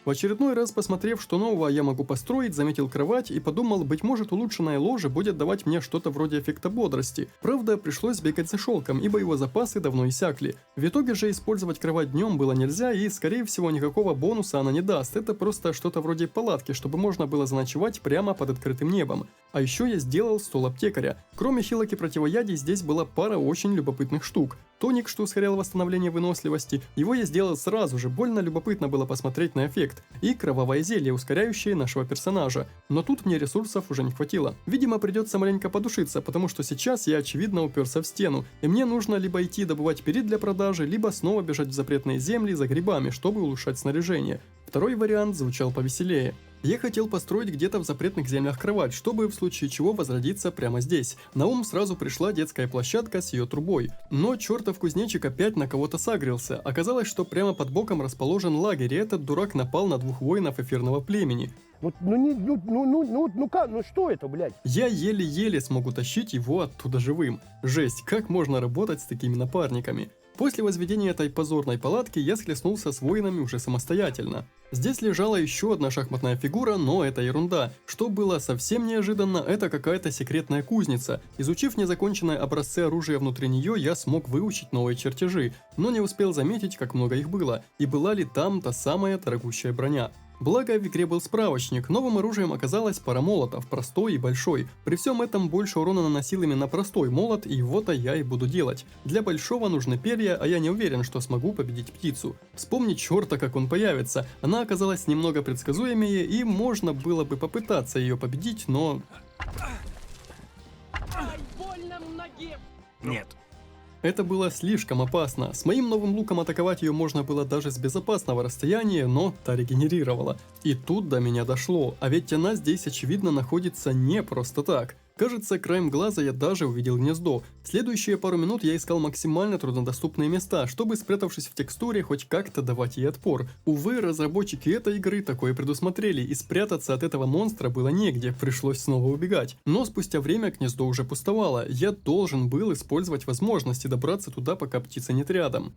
В очередной раз, посмотрев, что нового я могу построить, заметил кровать и подумал, быть может, улучшенное ложе будет давать мне что-то вроде эффекта бодрости. Правда, пришлось бегать за шелком, ибо его запасы давно иссякли. В итоге же использовать кровать днем было нельзя, и, скорее всего, никакого бонуса она не даст. Это просто что-то вроде палатки, чтобы можно было заночевать прямо под открытым небом. А еще я сделал стол аптекаря. Кроме хилок и противоядий, здесь была пара очень любопытных штук. Тоник, что ускорял восстановление выносливости, его я сделал сразу же, больно любопытно было посмотреть на эффект. И кровавое зелье, ускоряющее нашего персонажа. Но тут мне ресурсов уже не хватило. Видимо, придется маленько подушиться, потому что сейчас я очевидно уперся в стену, и мне нужно либо идти добывать перит для продажи, либо снова бежать в запретные земли за грибами, чтобы улучшать снаряжение. Второй вариант звучал повеселее. Я хотел построить где-то в запретных землях кровать, чтобы в случае чего возродиться прямо здесь. На ум сразу пришла детская площадка с ее трубой. Но чертов кузнечик опять на кого-то сагрился. Оказалось, что прямо под боком расположен лагерь, и этот дурак напал на 2 воинов эфирного племени. Что это, блядь? Я еле-еле смог утащить его оттуда живым. Жесть, как можно работать с такими напарниками? После возведения этой позорной палатки я схлестнулся с воинами уже самостоятельно. Здесь лежала еще одна шахматная фигура, но это ерунда. Что было совсем неожиданно, это какая-то секретная кузница. Изучив незаконченные образцы оружия внутри нее, я смог выучить новые чертежи, но не успел заметить, как много их было, и была ли там та самая дорогущая броня. Благо, в игре был справочник, новым оружием оказалась пара молотов, простой и большой. При всем этом больше урона наносил именно простой молот, и его-то я и буду делать. Для большого нужны перья, а я не уверен, что смогу победить птицу. Вспомни черта, как он появится, она оказалась немного предсказуемее, и можно было бы попытаться ее победить, но... Нет. Это было слишком опасно. С моим новым луком атаковать ее можно было даже с безопасного расстояния, но та регенерировала. И тут до меня дошло, а ведь она здесь очевидно находится не просто так. Кажется, краем глаза я даже увидел гнездо. Следующие пару минут я искал максимально труднодоступные места, чтобы, спрятавшись в текстуре, хоть как-то давать ей отпор. Увы, разработчики этой игры такое предусмотрели, и спрятаться от этого монстра было негде, пришлось снова убегать. Но спустя время гнездо уже пустовало, я должен был использовать возможности добраться туда, пока птица нет рядом.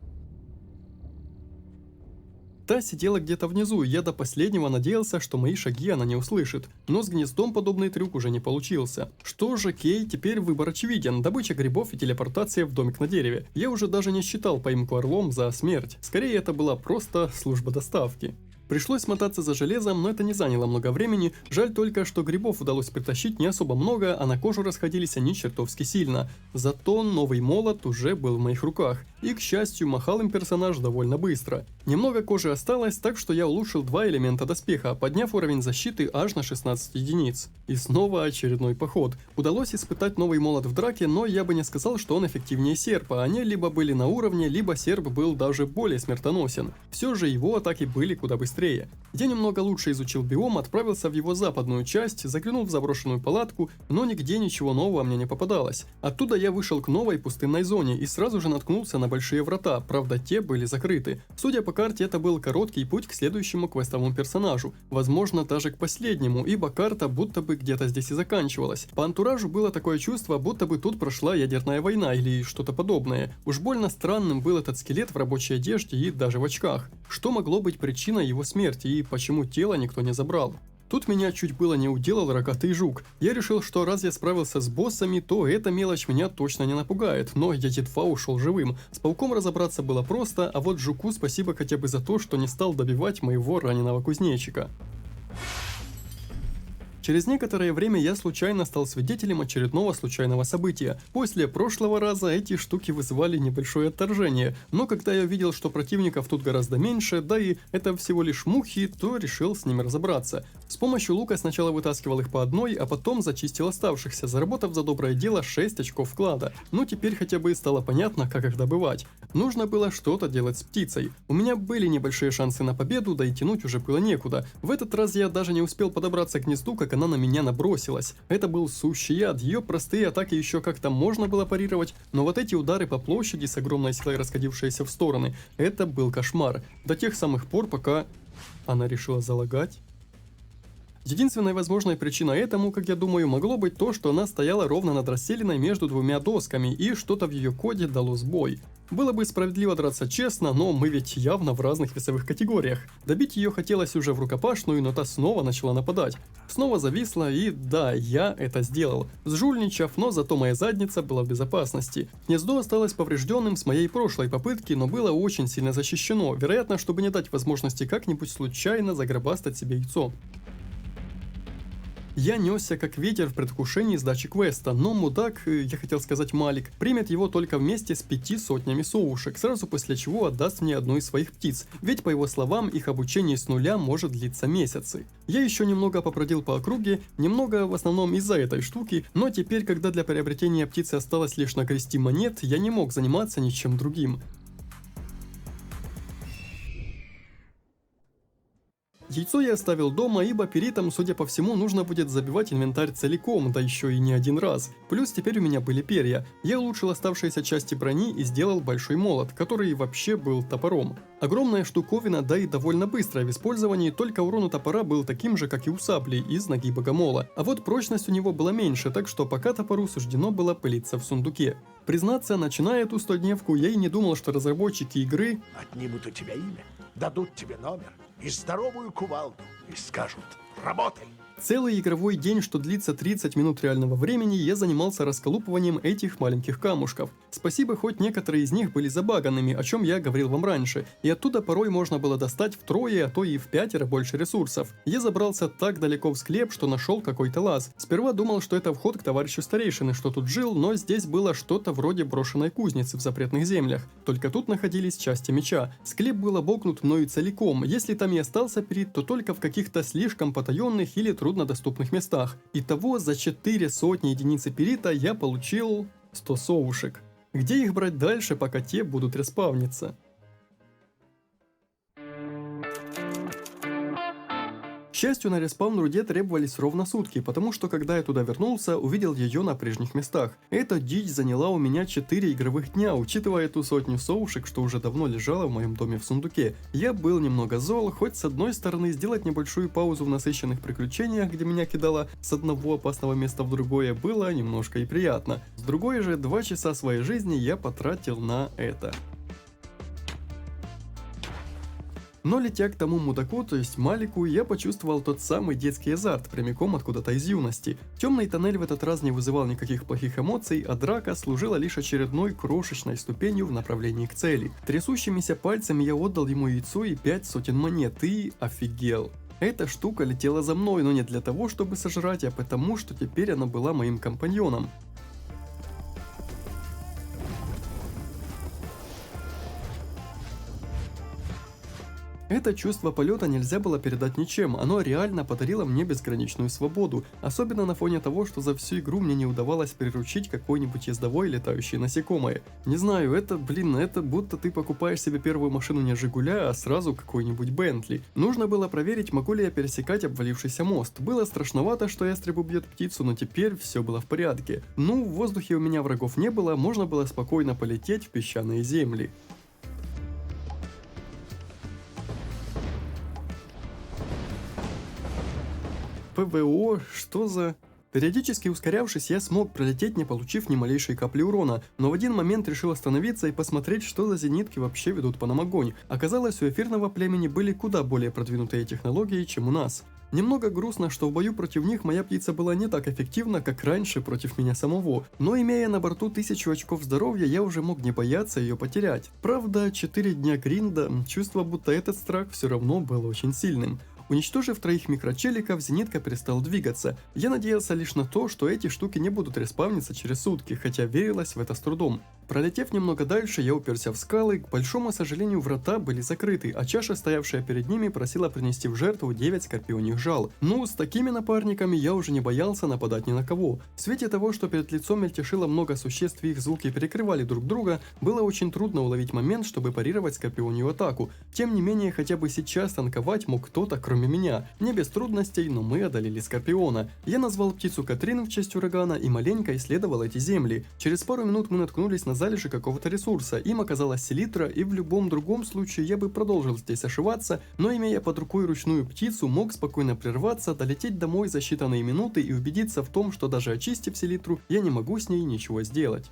Та сидела где-то внизу, и я до последнего надеялся, что мои шаги она не услышит. Но с гнездом подобный трюк уже не получился. Что же, окей, теперь выбор очевиден. Добыча грибов и телепортация в домик на дереве. Я уже даже не считал поимку орлом за смерть. Скорее, это была просто служба доставки. Пришлось мотаться за железом, но это не заняло много времени, жаль только, что грибов удалось притащить не особо много, а на кожу расходились они чертовски сильно. Зато новый молот уже был в моих руках, и, к счастью, махал им персонаж довольно быстро. Немного кожи осталось, так что я улучшил 2 элемента доспеха, подняв уровень защиты аж на 16 единиц. И снова очередной поход. Удалось испытать новый молот в драке, но я бы не сказал, что он эффективнее серпа, они либо были на уровне, либо серп был даже более смертоносен. Все же его атаки были куда быстрее. Я немного лучше изучил биом, отправился в его западную часть, заглянул в заброшенную палатку, но нигде ничего нового мне не попадалось. Оттуда я вышел к новой пустынной зоне и сразу же наткнулся на большие врата, правда те были закрыты. Судя по карте, это был короткий путь к следующему квестовому персонажу, возможно даже к последнему, ибо карта будто бы где-то здесь и заканчивалась. По антуражу было такое чувство, будто бы тут прошла ядерная война или что-то подобное. Уж больно странным был этот скелет в рабочей одежде и даже в очках. Что могло быть причиной его смерти и почему тело никто не забрал? Тут меня чуть было не уделал рогатый жук. Я решил, что раз я справился с боссами, то эта мелочь меня точно не напугает, но я едва ушел живым. С пауком разобраться было просто, а вот жуку спасибо хотя бы за то, что не стал добивать моего раненого кузнечика. Через некоторое время я случайно стал свидетелем очередного случайного события. После прошлого раза эти штуки вызывали небольшое отторжение, но когда я увидел, что противников тут гораздо меньше, да и это всего лишь мухи, то решил с ними разобраться. С помощью лука сначала вытаскивал их по одной, а потом зачистил оставшихся, заработав за доброе дело 6 очков вклада. Ну теперь хотя бы стало понятно, как их добывать. Нужно было что-то делать с птицей. У меня были небольшие шансы на победу, да и тянуть уже было некуда. В этот раз я даже не успел подобраться к гнезду, как она на меня набросилась. Это был сущий яд, ее простые атаки еще как-то можно было парировать, но вот эти удары по площади с огромной силой расходившиеся в стороны, это был кошмар. До тех самых пор, пока она решила залагать. Единственной возможной причиной этому, как я думаю, могло быть то, что она стояла ровно над расселенной между двумя досками, и что-то в ее коде дало сбой. Было бы справедливо драться честно, но мы ведь явно в разных весовых категориях. Добить ее хотелось уже в рукопашную, но та снова начала нападать. Снова зависла, и да, я это сделал. Сжульничав, но зато моя задница была в безопасности. Гнездо осталось поврежденным с моей прошлой попытки, но было очень сильно защищено, вероятно, чтобы не дать возможности как-нибудь случайно загробастать себе яйцо. Я несся как ветер в предвкушении сдачи квеста, но мудак, я хотел сказать Малик, примет его только вместе с 5 сотнями совушек, сразу после чего отдаст мне одну из своих птиц, ведь по его словам их обучение с нуля может длиться месяцы. Я еще немного побродил по округе, немного в основном из-за этой штуки, но теперь, когда для приобретения птицы осталось лишь нагрести монет, я не мог заниматься ничем другим. Яйцо я оставил дома, ибо перитам, судя по всему, нужно будет забивать инвентарь целиком, да еще и не один раз. Плюс теперь у меня были перья. Я улучшил оставшиеся части брони и сделал большой молот, который вообще был топором. Огромная штуковина, да и довольно быстрая в использовании, только урон у топора был таким же, как и у сабли из ноги богомола. А вот прочность у него была меньше, так что пока топору суждено было пылиться в сундуке. Признаться, начиная эту 100-дневку, я и не думал, что разработчики игры отнимут у тебя имя, дадут тебе номер и здоровую кувалду и скажут «работай». Целый игровой день, что длится 30 минут реального времени, я занимался расколупыванием этих маленьких камушков. Спасибо, хоть некоторые из них были забаганными, о чем я говорил вам раньше, и оттуда порой можно было достать втрое, а то и в 5 больше ресурсов. Я забрался так далеко в склеп, что нашел какой-то лаз. Сперва думал, что это вход к товарищу старейшины, что тут жил, но здесь было что-то вроде брошенной кузницы в запретных землях. Только тут находились части меча. Склеп был обокнут мною целиком, если там и остался перит, то только в каких-то слишком потаенных или труднодоступных местах. Итого за 4 сотни единицы перита я получил 100 совушек. Где их брать дальше, пока те будут респавниться? К счастью, на респаун руде требовались ровно сутки, потому что когда я туда вернулся, увидел ее на прежних местах. Эта дичь заняла у меня 4 игровых дня, учитывая ту 100 совушек, что уже давно лежала в моем доме в сундуке. Я был немного зол, хоть с одной стороны сделать небольшую паузу в насыщенных приключениях, где меня кидало с одного опасного места в другое, было немножко и приятно. С другой же, 2 часа своей жизни я потратил на это. Но летя к тому мудаку, то есть Малику, я почувствовал тот самый детский азарт, прямиком откуда-то из юности. Темный тоннель в этот раз не вызывал никаких плохих эмоций, а драка служила лишь очередной крошечной ступенью в направлении к цели. Трясущимися пальцами я отдал ему яйцо и 5 сотен монет и офигел. Эта штука летела за мной, но не для того, чтобы сожрать, а потому, что теперь она была моим компаньоном. Это чувство полета нельзя было передать ничем, оно реально подарило мне безграничную свободу, особенно на фоне того, что за всю игру мне не удавалось приручить какое-нибудь ездовое летающее насекомое. Не знаю, это будто ты покупаешь себе первую машину не Жигуля, а сразу какой-нибудь Бентли. Нужно было проверить, могу ли я пересекать обвалившийся мост. Было страшновато, что ястреб убьет птицу, но теперь все было в порядке. Ну, в воздухе у меня врагов не было, можно было спокойно полететь в песчаные земли. ПВО, что за... Периодически ускорявшись, я смог пролететь, не получив ни малейшей капли урона, но в один момент решил остановиться и посмотреть, что за зенитки вообще ведут по нам огонь. Оказалось, у эфирного племени были куда более продвинутые технологии, чем у нас. Немного грустно, что в бою против них моя птица была не так эффективна, как раньше против меня самого, но имея на борту 1000 очков здоровья, я уже мог не бояться ее потерять. Правда, 4 дня гринда, чувство, будто этот страх все равно был очень сильным. Уничтожив 3 микрочеликов, зенитка перестала двигаться. Я надеялся лишь на то, что эти штуки не будут респавниться через сутки, хотя верилось в это с трудом. Пролетев немного дальше, я уперся в скалы, к большому сожалению врата были закрыты, а чаша, стоявшая перед ними, просила принести в жертву 9 скорпионих жал. Ну, с такими напарниками я уже не боялся нападать ни на кого. В свете того, что перед лицом мельтешило много существ и их звуки перекрывали друг друга, было очень трудно уловить момент, чтобы парировать скорпионью атаку. Тем не менее, хотя бы сейчас танковать мог кто-то, кроме меня. Не без трудностей, но мы одолели скорпиона. Я назвал птицу Катрин в честь урагана и маленько исследовал эти земли. Через пару минут мы наткнулись на залежи какого-то ресурса, им оказалась селитра, и в любом другом случае я бы продолжил здесь ошиваться, но имея под рукой ручную птицу, мог спокойно прерваться, долететь домой за считанные минуты и убедиться в том, что даже очистив селитру, я не могу с ней ничего сделать.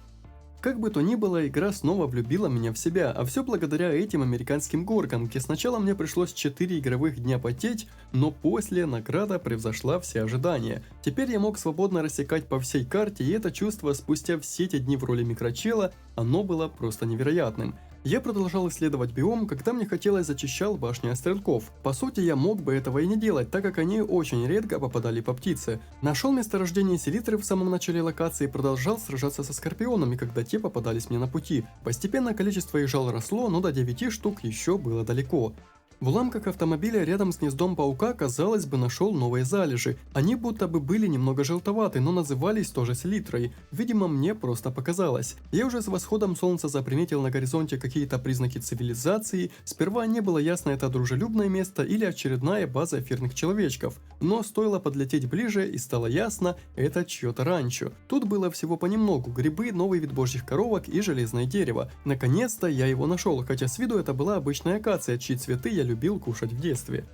Как бы то ни было, игра снова влюбила меня в себя, а все благодаря этим американским горкам, где сначала мне пришлось 4 игровых дня потеть, но после награда превзошла все ожидания. Теперь я мог свободно рассекать по всей карте, и это чувство спустя все эти дни в роли микрочела, оно было просто невероятным. Я продолжал исследовать биом, когда мне хотелось зачищал башни от стрелков. По сути, я мог бы этого и не делать, так как они очень редко попадали по птице. Нашел месторождение селитры в самом начале локации и продолжал сражаться со скорпионами, когда те попадались мне на пути. Постепенно количество их жал росло, но до 9 штук еще было далеко. В уламках автомобиля рядом с гнездом паука, казалось бы, нашел новые залежи. Они будто бы были немного желтоваты, но назывались тоже селитрой. Видимо, мне просто показалось. Я уже с восходом солнца заприметил на горизонте какие-то признаки цивилизации. Сперва не было ясно, это дружелюбное место или очередная база эфирных человечков. Но стоило подлететь ближе, и стало ясно, это чье-то ранчо. Тут было всего понемногу: грибы, новый вид божьих коровок и железное дерево. Наконец-то я его нашел, хотя с виду это была обычная акация, чьи цветы я любил кушать в детстве.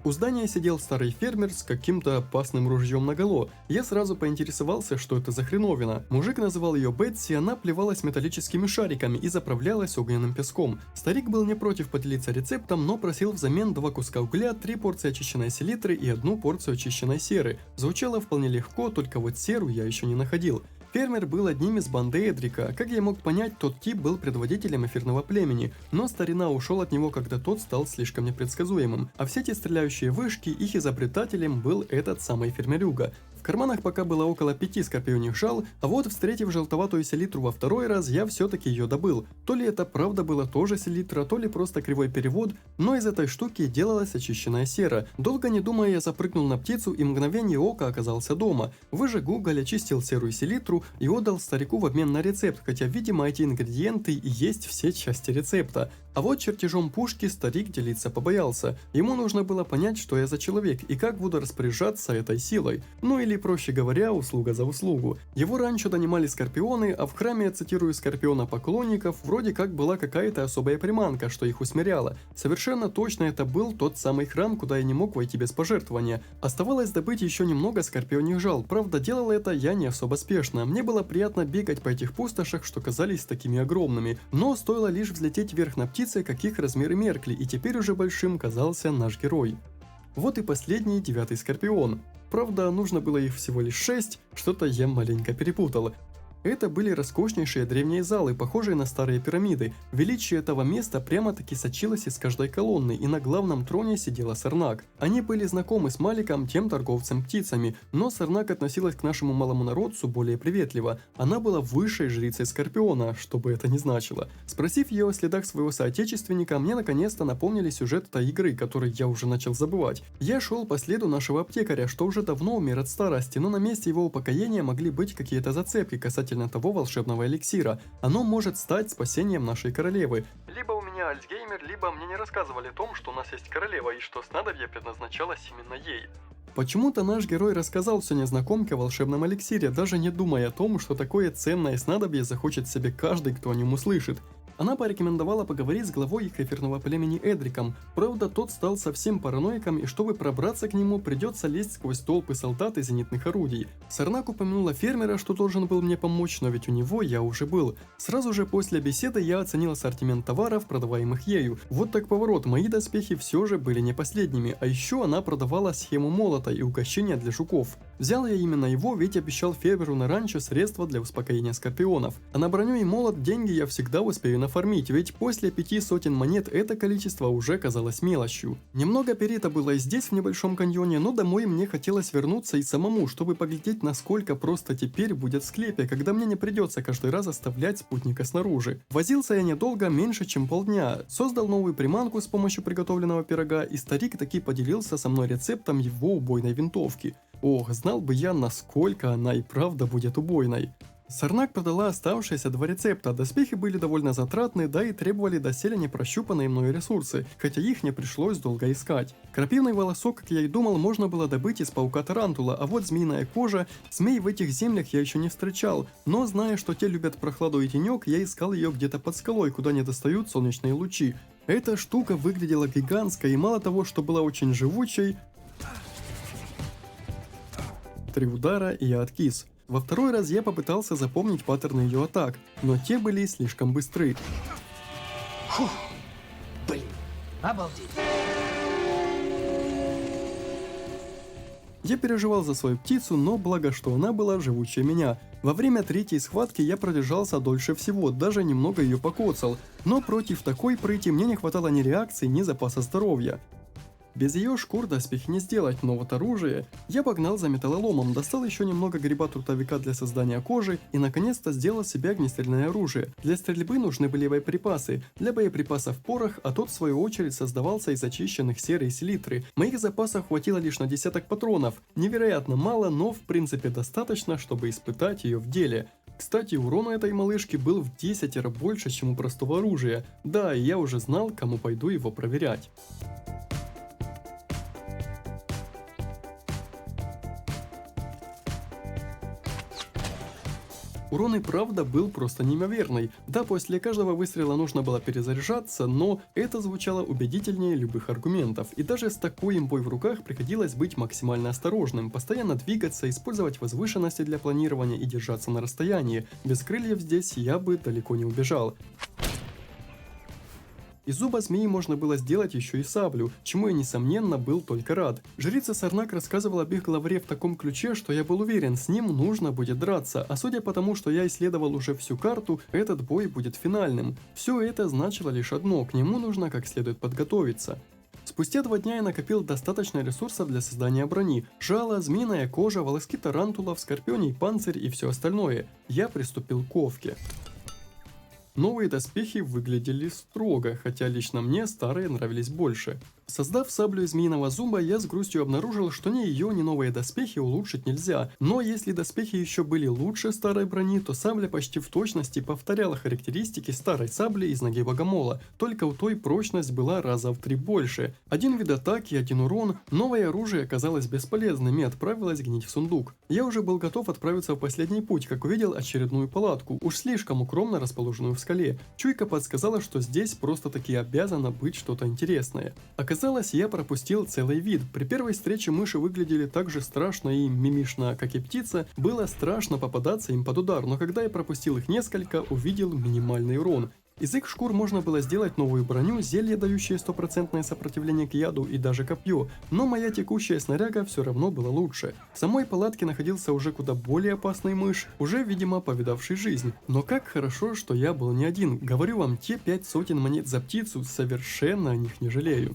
У здания сидел старый фермер с каким-то опасным ружьем наголо. Я сразу поинтересовался, что это за хреновина. Мужик называл ее Бетси, она плевалась металлическими шариками и заправлялась огненным песком. Старик был не против поделиться рецептом, но просил взамен 2 куска угля, 3 порции очищенной селитры и 1 порцию очищенной серы. Звучало вполне легко, только вот серу я еще не находил. Фермер был одним из банды Эдрика. Как я мог понять, тот тип был предводителем эфирного племени, но старина ушел от него, когда тот стал слишком непредсказуемым. А все эти стреляющие вышки, их изобретателем был этот самый фермерюга. В карманах пока было около 5 скорпионих жал, а вот, встретив желтоватую селитру во второй раз, я все-таки ее добыл. То ли это правда было тоже селитра, то ли просто кривой перевод, но из этой штуки делалась очищенная сера. Долго не думая, я запрыгнул на птицу и мгновение ока оказался дома. Выжег уголь, очистил серу и селитру и отдал старику в обмен на рецепт, хотя, видимо, эти ингредиенты и есть все части рецепта. А вот чертежом пушки старик делиться побоялся. Ему нужно было понять, что я за человек и как буду распоряжаться этой силой. Ну или проще говоря, услуга за услугу. Его раньше донимали скорпионы, а в храме, цитирую скорпиона поклонников, вроде как была какая-то особая приманка, что их усмиряла. Совершенно точно это был тот самый храм, куда я не мог войти без пожертвования. Оставалось добыть еще немного скорпионих жал, правда делал это я не особо спешно. Мне было приятно бегать по этих пустошах, что казались такими огромными, но стоило лишь взлететь вверх на птице, каких размеры меркли, и теперь уже большим казался наш герой. Вот и последний 9-й скорпион. Правда, нужно было их всего лишь 6, что-то я маленько перепутал. Это были роскошнейшие древние залы, похожие на старые пирамиды. Величие этого места прямо-таки сочилось из каждой колонны, и на главном троне сидела Сарнак. Они были знакомы с Маликом, тем торговцем птицами, но Сарнак относилась к нашему малому народцу более приветливо. Она была высшей жрицей Скорпиона, что бы это ни значило. Спросив ее о следах своего соотечественника, мне наконец-то напомнили сюжет этой игры, который я уже начал забывать. Я шел по следу нашего аптекаря, что уже давно умер от старости, но на месте его упокоения могли быть какие-то зацепки касательно того волшебного эликсира. Оно может стать спасением нашей королевы. Либо у меня Альцгеймер, либо мне не рассказывали о том, что у нас есть королева и что снадобье предназначалось именно ей. Почему-то наш герой рассказал все незнакомке о волшебном эликсире, даже не думая о том, что такое ценное снадобье захочет себе каждый, кто о нем услышит. Она порекомендовала поговорить с главой их эфирного племени Эдриком. Правда, тот стал совсем параноиком, и чтобы пробраться к нему, придется лезть сквозь толпы солдат и зенитных орудий. Сарнак упомянула фермера, что должен был мне помочь, но ведь у него я уже был. Сразу же после беседы я оценил ассортимент товаров, продаваемых ею. Вот так поворот, мои доспехи все же были не последними, а еще она продавала схему молота и угощения для жуков. Взял я именно его, ведь обещал фермеру на ранчо средства для успокоения скорпионов. А на броню и молот деньги я всегда успею нафармить, ведь после 500 монет это количество уже казалось мелочью. Немного перита было и здесь в небольшом каньоне, но домой мне хотелось вернуться и самому, чтобы поглядеть, насколько просто теперь будет в склепе, когда мне не придется каждый раз оставлять спутника снаружи. Возился я недолго, меньше чем полдня, создал новую приманку с помощью приготовленного пирога, и старик таки поделился со мной рецептом его убойной винтовки. Ох, знал бы я, насколько она и правда будет убойной. Сарнак продала оставшиеся 2 рецепта, доспехи были довольно затратны, да и требовали доселе непрощупанные мною ресурсы, хотя их не пришлось долго искать. Крапивный волосок, как я и думал, можно было добыть из паука тарантула, а вот змеиная кожа, змей в этих землях я еще не встречал, но зная, что те любят прохладу и тенек, я искал ее где-то под скалой, куда не достают солнечные лучи. Эта штука выглядела гигантской и мало того, что была очень живучей, 3 удара и я откис. Во второй раз я попытался запомнить паттерны ее атак, но те были слишком быстры. Фух, блин, обалдеть. Я переживал за свою птицу, но благо, что она была живучее меня. Во время 3-й схватки я продержался дольше всего, даже немного ее покоцал, но против такой прыти мне не хватало ни реакции, ни запаса здоровья. Без ее шкур доспехи не сделать, но вот оружие... Я погнал за металлоломом, достал еще немного гриба-трутовика для создания кожи и наконец-то сделал себе огнестрельное оружие. Для стрельбы нужны были боеприпасы, для боеприпасов порох, а тот в свою очередь создавался из очищенных серы и селитры. Моих запасов хватило лишь на десяток патронов. Невероятно мало, но в принципе достаточно, чтобы испытать ее в деле. Кстати, урон у этой малышки был в 10 раз больше, чем у простого оружия. Да, и я уже знал, кому пойду его проверять. Урон и правда был просто неимоверный. Да, после каждого выстрела нужно было перезаряжаться, но это звучало убедительнее любых аргументов. И даже с такой имбой в руках приходилось быть максимально осторожным, постоянно двигаться, использовать возвышенности для планирования и держаться на расстоянии. Без крыльев здесь я бы далеко не убежал. Из зуба змеи можно было сделать еще и саблю, чему я несомненно был только рад. Жрица Сарнак рассказывала об их главаре в таком ключе, что я был уверен, с ним нужно будет драться, а судя по тому, что я исследовал уже всю карту, этот бой будет финальным. Все это значило лишь одно, к нему нужно как следует подготовиться. Спустя 2 дня я накопил достаточно ресурсов для создания брони, жало, змеиная кожа, волоски тарантулов, скорпионий панцирь и все остальное. Я приступил к ковке. Новые доспехи выглядели строго, хотя лично мне старые нравились больше. Создав саблю из змеиного зуба, я с грустью обнаружил, что ни ее, ни новые доспехи улучшить нельзя. Но если доспехи еще были лучше старой брони, то сабля почти в точности повторяла характеристики старой сабли из ноги богомола, только у той прочность была раза в 3 больше. Один вид атаки, один урон, новое оружие оказалось бесполезным и отправилось гнить в сундук. Я уже был готов отправиться в последний путь, как увидел очередную палатку, уж слишком укромно расположенную в скале. Чуйка подсказала, что здесь просто-таки обязано быть что-то интересное. Оказалось, я пропустил целый вид. При первой встрече мыши выглядели так же страшно и мимишно, как и птица. Было страшно попадаться им под удар, но когда я пропустил их несколько, увидел минимальный урон. Из их шкур можно было сделать новую броню, зелье, дающее 100% сопротивление к яду и даже копье, но моя текущая снаряга все равно была лучше. В самой палатке находился уже куда более опасный мышь, уже, видимо, повидавший жизнь. Но как хорошо, что я был не один. Говорю вам, те 500 монет за птицу, совершенно о них не жалею.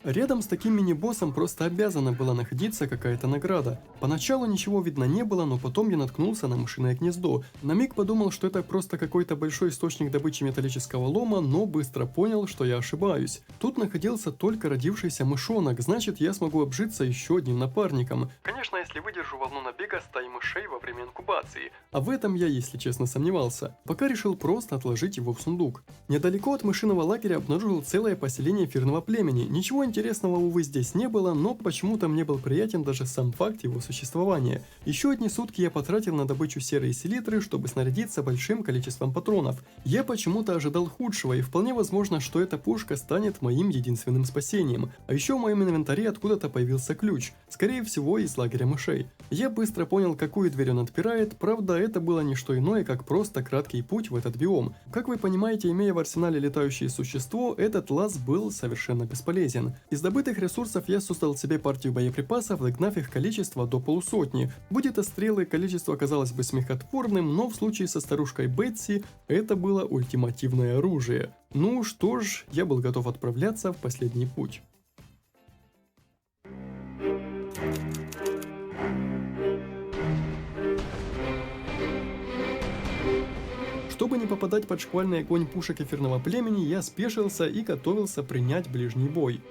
Рядом с таким мини-боссом просто обязана была находиться какая-то награда. Поначалу ничего видно не было, но потом я наткнулся на мышиное гнездо. На миг подумал, что это просто какой-то большой источник добычи металлического лома, но быстро понял, что я ошибаюсь. Тут находился только родившийся мышонок, значит, я смогу обжиться еще одним напарником. Конечно, если выдержу волну набега стаи мышей во время инкубации. А в этом я, если честно, сомневался. Пока решил просто отложить его в сундук. Недалеко от мышиного лагеря обнаружил целое поселение эфирного племени. Ничего интересного, увы, здесь не было, но почему-то мне был приятен даже сам факт его существования. Еще одни сутки я потратил на добычу серой селитры, чтобы снарядиться большим количеством патронов. Я почему-то ожидал худшего, и вполне возможно, что эта пушка станет моим единственным спасением. А еще в моем инвентаре откуда-то появился ключ, скорее всего из лагеря мышей. Я быстро понял, какую дверь он отпирает, правда это было не что иное, как просто краткий путь в этот биом. Как вы понимаете, имея в арсенале летающее существо, этот лаз был совершенно бесполезен. Из добытых ресурсов я создал себе партию боеприпасов, догнав их количество до полусотни. Будь это стрелы, количество оказалось бы смехотворным, но в случае со старушкой Бетси это было ультимативное оружие. Ну что ж, я был готов отправляться в последний путь. Чтобы не попадать под шквальный огонь пушек эфирного племени, я спешился и готовился принять ближний бой.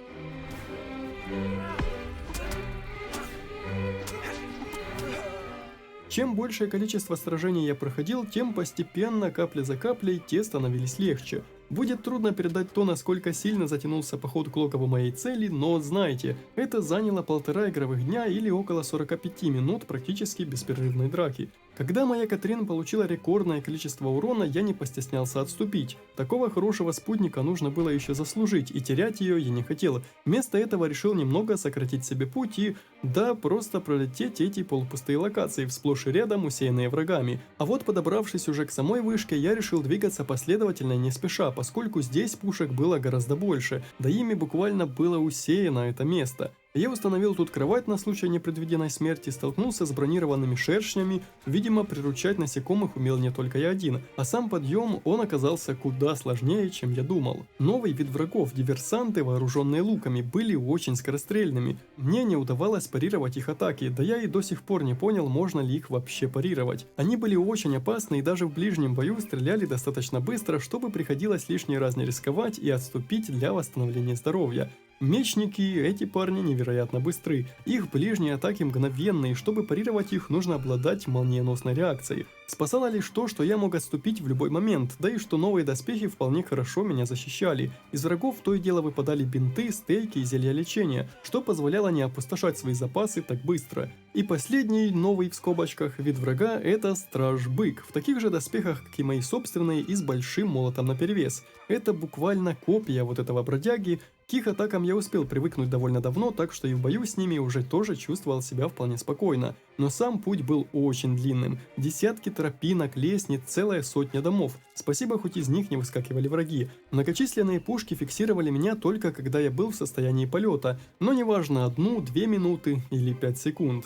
Чем большее количество сражений я проходил, тем постепенно, капля за каплей, те становились легче. Будет трудно передать то, насколько сильно затянулся поход к логову моей цели, но знайте, это заняло 1,5 игровых дня или около 45 минут практически беспрерывной драки. Когда моя Катрин получила рекордное количество урона, я не постеснялся отступить. Такого хорошего спутника нужно было еще заслужить, и терять ее я не хотел. Вместо этого решил немного сократить себе путь и, да, просто пролететь эти полупустые локации, сплошь и рядом усеянные врагами. А вот подобравшись уже к самой вышке, я решил двигаться последовательно и не спеша, поскольку здесь пушек было гораздо больше, да ими буквально было усеяно это место. Я установил тут кровать на случай непредвиденной смерти, столкнулся с бронированными шершнями, видимо, приручать насекомых умел не только я один, а сам подъем он оказался куда сложнее, чем я думал. Новый вид врагов, диверсанты, вооруженные луками, были очень скорострельными. Мне не удавалось парировать их атаки, да я и до сих пор не понял, можно ли их вообще парировать. Они были очень опасны и даже в ближнем бою стреляли достаточно быстро, чтобы приходилось лишний раз не рисковать и отступить для восстановления здоровья. Мечники, эти парни невероятно быстры, их ближние атаки мгновенные, и чтобы парировать их, нужно обладать молниеносной реакцией. Спасало лишь то, что я мог отступить в любой момент, да и что новые доспехи вполне хорошо меня защищали. Из врагов то и дело выпадали бинты, стейки и зелья лечения, что позволяло не опустошать свои запасы так быстро. И последний, новый в скобочках, вид врага – это Страж-бык, в таких же доспехах, как и мои собственные, и с большим молотом наперевес. Это буквально копия вот этого бродяги. К их атакам я успел привыкнуть довольно давно, так что и в бою с ними уже тоже чувствовал себя вполне спокойно. Но сам путь был очень длинным. Десятки тропинок, лестниц, целая сотня домов. Спасибо, хоть из них не выскакивали враги. Многочисленные пушки фиксировали меня только когда я был в состоянии полета, но неважно 1-2 минуты или 5 секунд.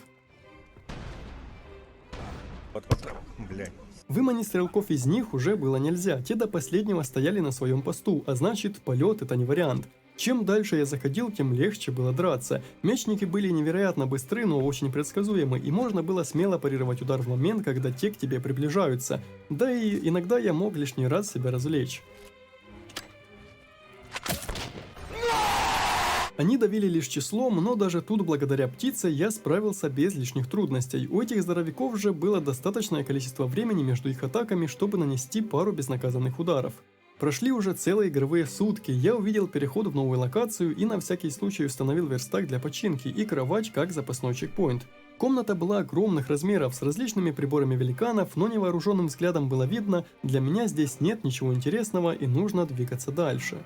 Выманить стрелков из них уже было нельзя, те до последнего стояли на своем посту, а значит полет это не вариант. Чем дальше я заходил, тем легче было драться. Мечники были невероятно быстры, но очень предсказуемы, и можно было смело парировать удар в момент, когда те к тебе приближаются. Да и иногда я мог лишний раз себя развлечь. Они давили лишь числом, но даже тут благодаря птице я справился без лишних трудностей. У этих здоровяков же было достаточное количество времени между их атаками, чтобы нанести пару безнаказанных ударов. Прошли уже целые игровые сутки, я увидел переход в новую локацию и на всякий случай установил верстак для починки и кровать как запасной чекпоинт. Комната была огромных размеров с различными приборами великанов, но невооруженным взглядом было видно, для меня здесь нет ничего интересного и нужно двигаться дальше.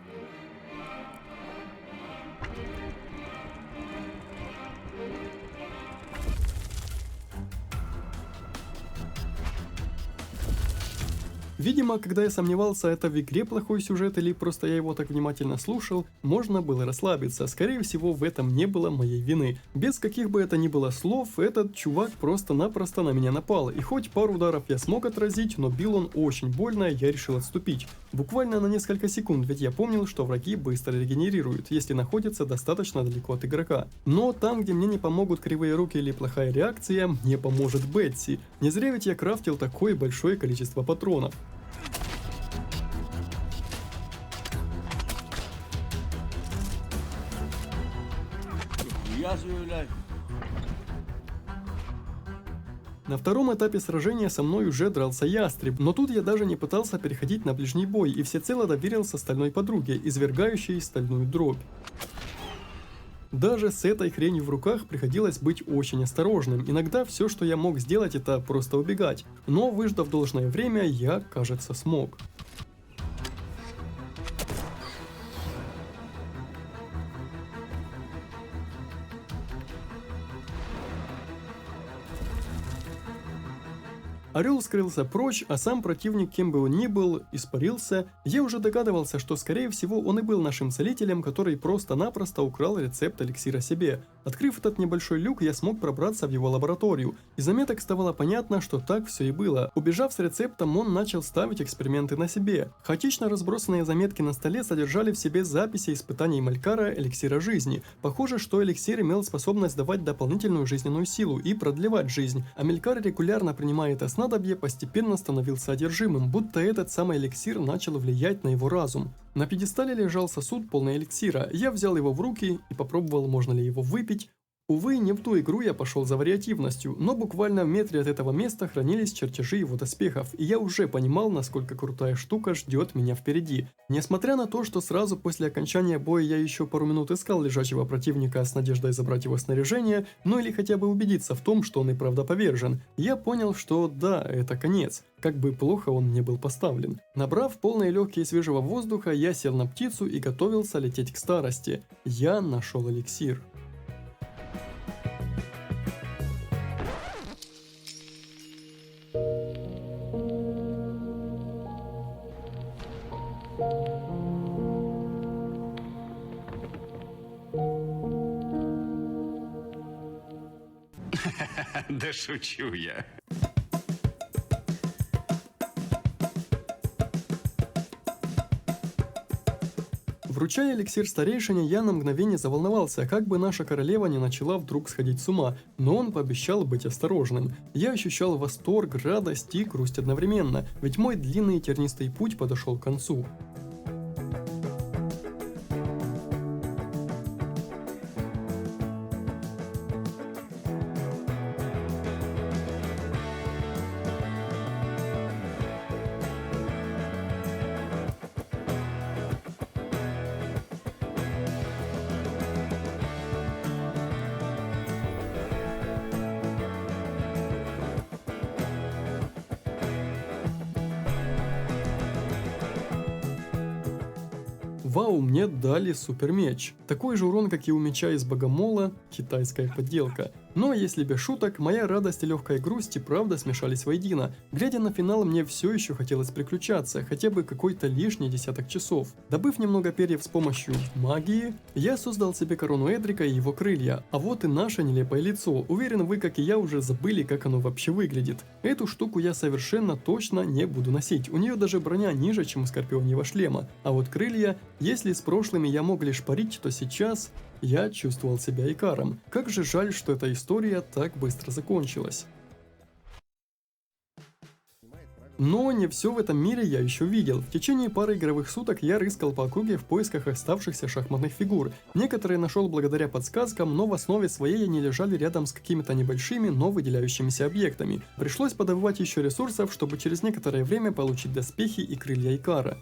Видимо, когда я сомневался, это в игре плохой сюжет или просто я его так внимательно слушал, можно было расслабиться. Скорее всего, в этом не было моей вины. Без каких бы это ни было слов, этот чувак просто-напросто на меня напал. И хоть пару ударов я смог отразить, но бил он очень больно, и я решил отступить. Буквально на несколько секунд, ведь я помнил, что враги быстро регенерируют, если находятся достаточно далеко от игрока. Но там, где мне не помогут кривые руки или плохая реакция, мне поможет Бетси. Не зря ведь я крафтил такое большое количество патронов. На втором этапе сражения со мной уже дрался ястреб, но тут я даже не пытался переходить на ближний бой и всецело доверился стальной подруге, извергающей стальную дробь. Даже с этой хренью в руках приходилось быть очень осторожным, иногда все, что я мог сделать, это просто убегать, но выждав должное время, я, кажется, смог. Орел скрылся прочь, а сам противник, кем бы он ни был, испарился. Я уже догадывался, что скорее всего он и был нашим целителем, который просто-напросто украл рецепт эликсира себе. Открыв этот небольшой люк, я смог пробраться в его лабораторию. Из заметок стало понятно, что так все и было. Убежав с рецептом, он начал ставить эксперименты на себе. Хаотично разбросанные заметки на столе содержали в себе записи испытаний Малькара эликсира жизни. Похоже, что эликсир имел способность давать дополнительную жизненную силу и продлевать жизнь, а Малькар, регулярно принимая это снадобье, постепенно становился одержимым, будто этот самый эликсир начал влиять на его разум. На пьедестале лежал сосуд, полный эликсира. Я взял его в руки и попробовал, можно ли его выпить. Увы, не в ту игру я пошел за вариативностью, но буквально в метре от этого места хранились чертежи его доспехов, и я уже понимал, насколько крутая штука ждет меня впереди. Несмотря на то, что сразу после окончания боя я еще пару минут искал лежачего противника с надеждой забрать его снаряжение, ну или хотя бы убедиться в том, что он и правда повержен, я понял, что да, это конец, как бы плохо он не был поставлен. Набрав полные легкие свежего воздуха, я сел на птицу и готовился лететь к старости. Я нашел эликсир. Да шучу я. Вручая эликсир старейшине, я на мгновение заволновался, как бы наша королева не начала вдруг сходить с ума, но он пообещал быть осторожным. Я ощущал восторг, радость и грусть одновременно, ведь мой длинный и тернистый путь подошел к концу. Вау, мне дали супермеч. Такой же урон, как и у меча из Богомола, китайская подделка. Но если без шуток, моя радость и легкая грусть и правда смешались воедино. Глядя на финал, мне все еще хотелось приключаться, хотя бы какой-то лишний десяток часов. Добыв немного перьев с помощью магии, я создал себе корону Эдрика и его крылья, а вот и наше нелепое лицо. Уверен, вы, как и я, уже забыли, как оно вообще выглядит. Эту штуку я совершенно точно не буду носить, у нее даже броня ниже, чем у Скорпионьего шлема. А вот крылья, если с прошлыми я мог лишь парить, то сейчас я чувствовал себя Икаром. Как же жаль, что эта история так быстро закончилась. Но не все в этом мире я еще видел. В течение пары игровых суток я рыскал по округе в поисках оставшихся шахматных фигур. Некоторые нашел благодаря подсказкам, но в основе своей они лежали рядом с какими-то небольшими, но выделяющимися объектами. Пришлось подобывать еще ресурсов, чтобы через некоторое время получить доспехи и крылья Икара.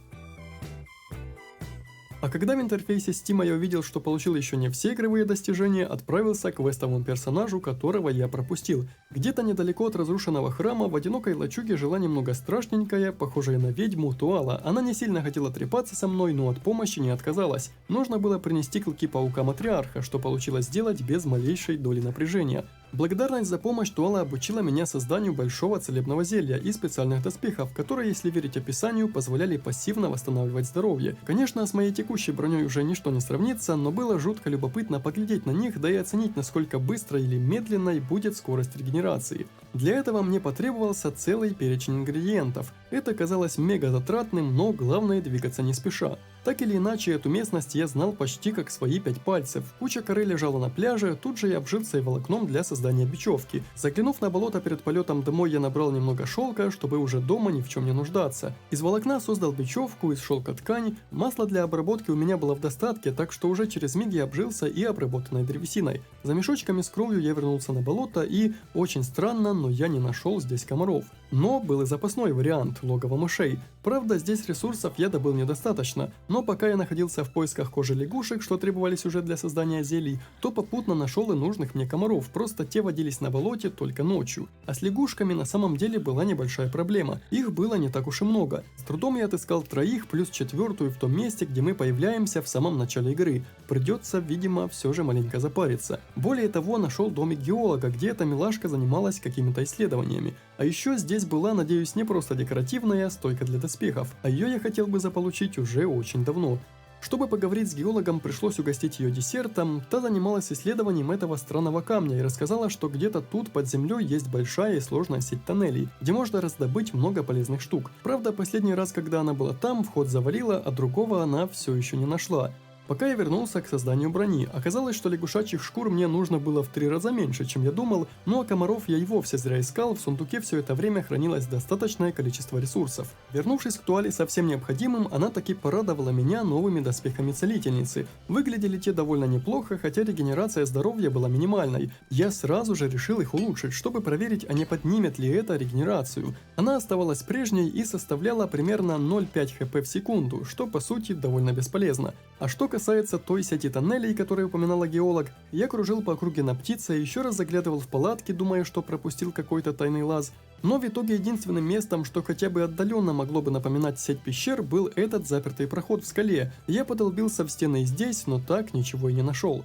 А когда в интерфейсе Steam я увидел, что получил еще не все игровые достижения, отправился к квестовому персонажу, которого я пропустил. Где-то недалеко от разрушенного храма в одинокой лачуге жила немного страшненькая, похожая на ведьму, Туала. Она не сильно хотела трепаться со мной, но от помощи не отказалась. Нужно было принести клыки паука-матриарха, что получилось сделать без малейшей доли напряжения. Благодарность за помощь Туала обучила меня созданию большого целебного зелья и специальных доспехов, которые, если верить описанию, позволяли пассивно восстанавливать здоровье. Конечно, с моей текущей броней уже ничто не сравнится, но было жутко любопытно поглядеть на них, да и оценить, насколько быстро или медленной будет скорость регенерации. Для этого мне потребовался целый перечень ингредиентов. Это казалось мега затратным, но главное двигаться не спеша. Так или иначе, эту местность я знал почти как свои 5 пальцев. Куча коры лежала на пляже, тут же я обжился и волокном для создания бечевки. Заглянув на болото перед полетом домой, я набрал немного шелка, чтобы уже дома ни в чем не нуждаться. Из волокна создал бечевку, из шелка ткань. Масла для обработки у меня было в достатке, так что уже через миг я обжился и обработанной древесиной. За мешочками с кровью я вернулся на болото и, очень странно, но я не нашел здесь комаров. Но был и запасной вариант – логово мышей. Правда, здесь ресурсов я добыл недостаточно, но пока я находился в поисках кожи лягушек, что требовались уже для создания зелий, то попутно нашел и нужных мне комаров, просто те водились на болоте только ночью. А с лягушками на самом деле была небольшая проблема, их было не так уж и много. С трудом я отыскал 3 плюс 4 в том месте, где мы появляемся в самом начале игры. Придется, видимо, все же маленько запариться. Более того, нашел домик геолога, где эта милашка занималась какими-то исследованиями. А еще здесь была, надеюсь, не просто декоративная стойка для доспехов, а ее я хотел бы заполучить уже очень давно. Чтобы поговорить с геологом, пришлось угостить ее десертом. Та занималась исследованием этого странного камня и рассказала, что где-то тут под землей есть большая и сложная сеть тоннелей, где можно раздобыть много полезных штук. Правда, последний раз, когда она была там, вход завалила, а другого она все еще не нашла. Пока я вернулся к созданию брони, оказалось, что лягушачьих шкур мне нужно было в 3 раза меньше, чем я думал, ну а комаров я и вовсе зря искал, в сундуке все это время хранилось достаточное количество ресурсов. Вернувшись к Туале со всем необходимым, она таки порадовала меня новыми доспехами целительницы. Выглядели те довольно неплохо, хотя регенерация здоровья была минимальной. Я сразу же решил их улучшить, чтобы проверить, а не поднимет ли это регенерацию. Она оставалась прежней и составляла примерно 0,5 хп в секунду, что по сути довольно бесполезно. А что касается той сети тоннелей, которую упоминала геолог, я кружил по округе на птице и еще раз заглядывал в палатки, думая, что пропустил какой-то тайный лаз. Но в итоге единственным местом, что хотя бы отдаленно могло бы напоминать сеть пещер, был этот запертый проход в скале. Я подолбился в стены и здесь, но так ничего и не нашел.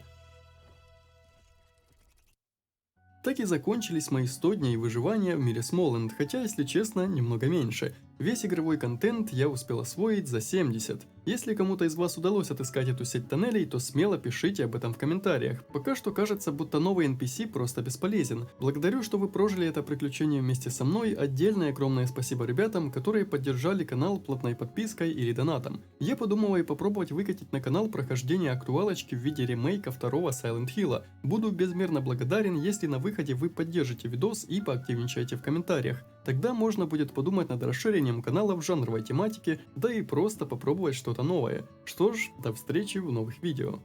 Так и закончились мои 100 дней выживания в мире Смолленд, хотя, если честно, немного меньше. Весь игровой контент я успел освоить за 70. Если кому-то из вас удалось отыскать эту сеть тоннелей, то смело пишите об этом в комментариях. Пока что кажется, будто новый NPC просто бесполезен. Благодарю, что вы прожили это приключение вместе со мной. Отдельное огромное спасибо ребятам, которые поддержали канал платной подпиской или донатом. Я подумываю попробовать выкатить на канал прохождение актуалочки в виде ремейка 2-го Silent Hill'а. Буду безмерно благодарен, если на выходе вы поддержите видос и поактивничаете в комментариях. Тогда можно будет подумать над расширением канала в жанровой тематике, да и просто попробовать что-то новое. Что ж, до встречи в новых видео.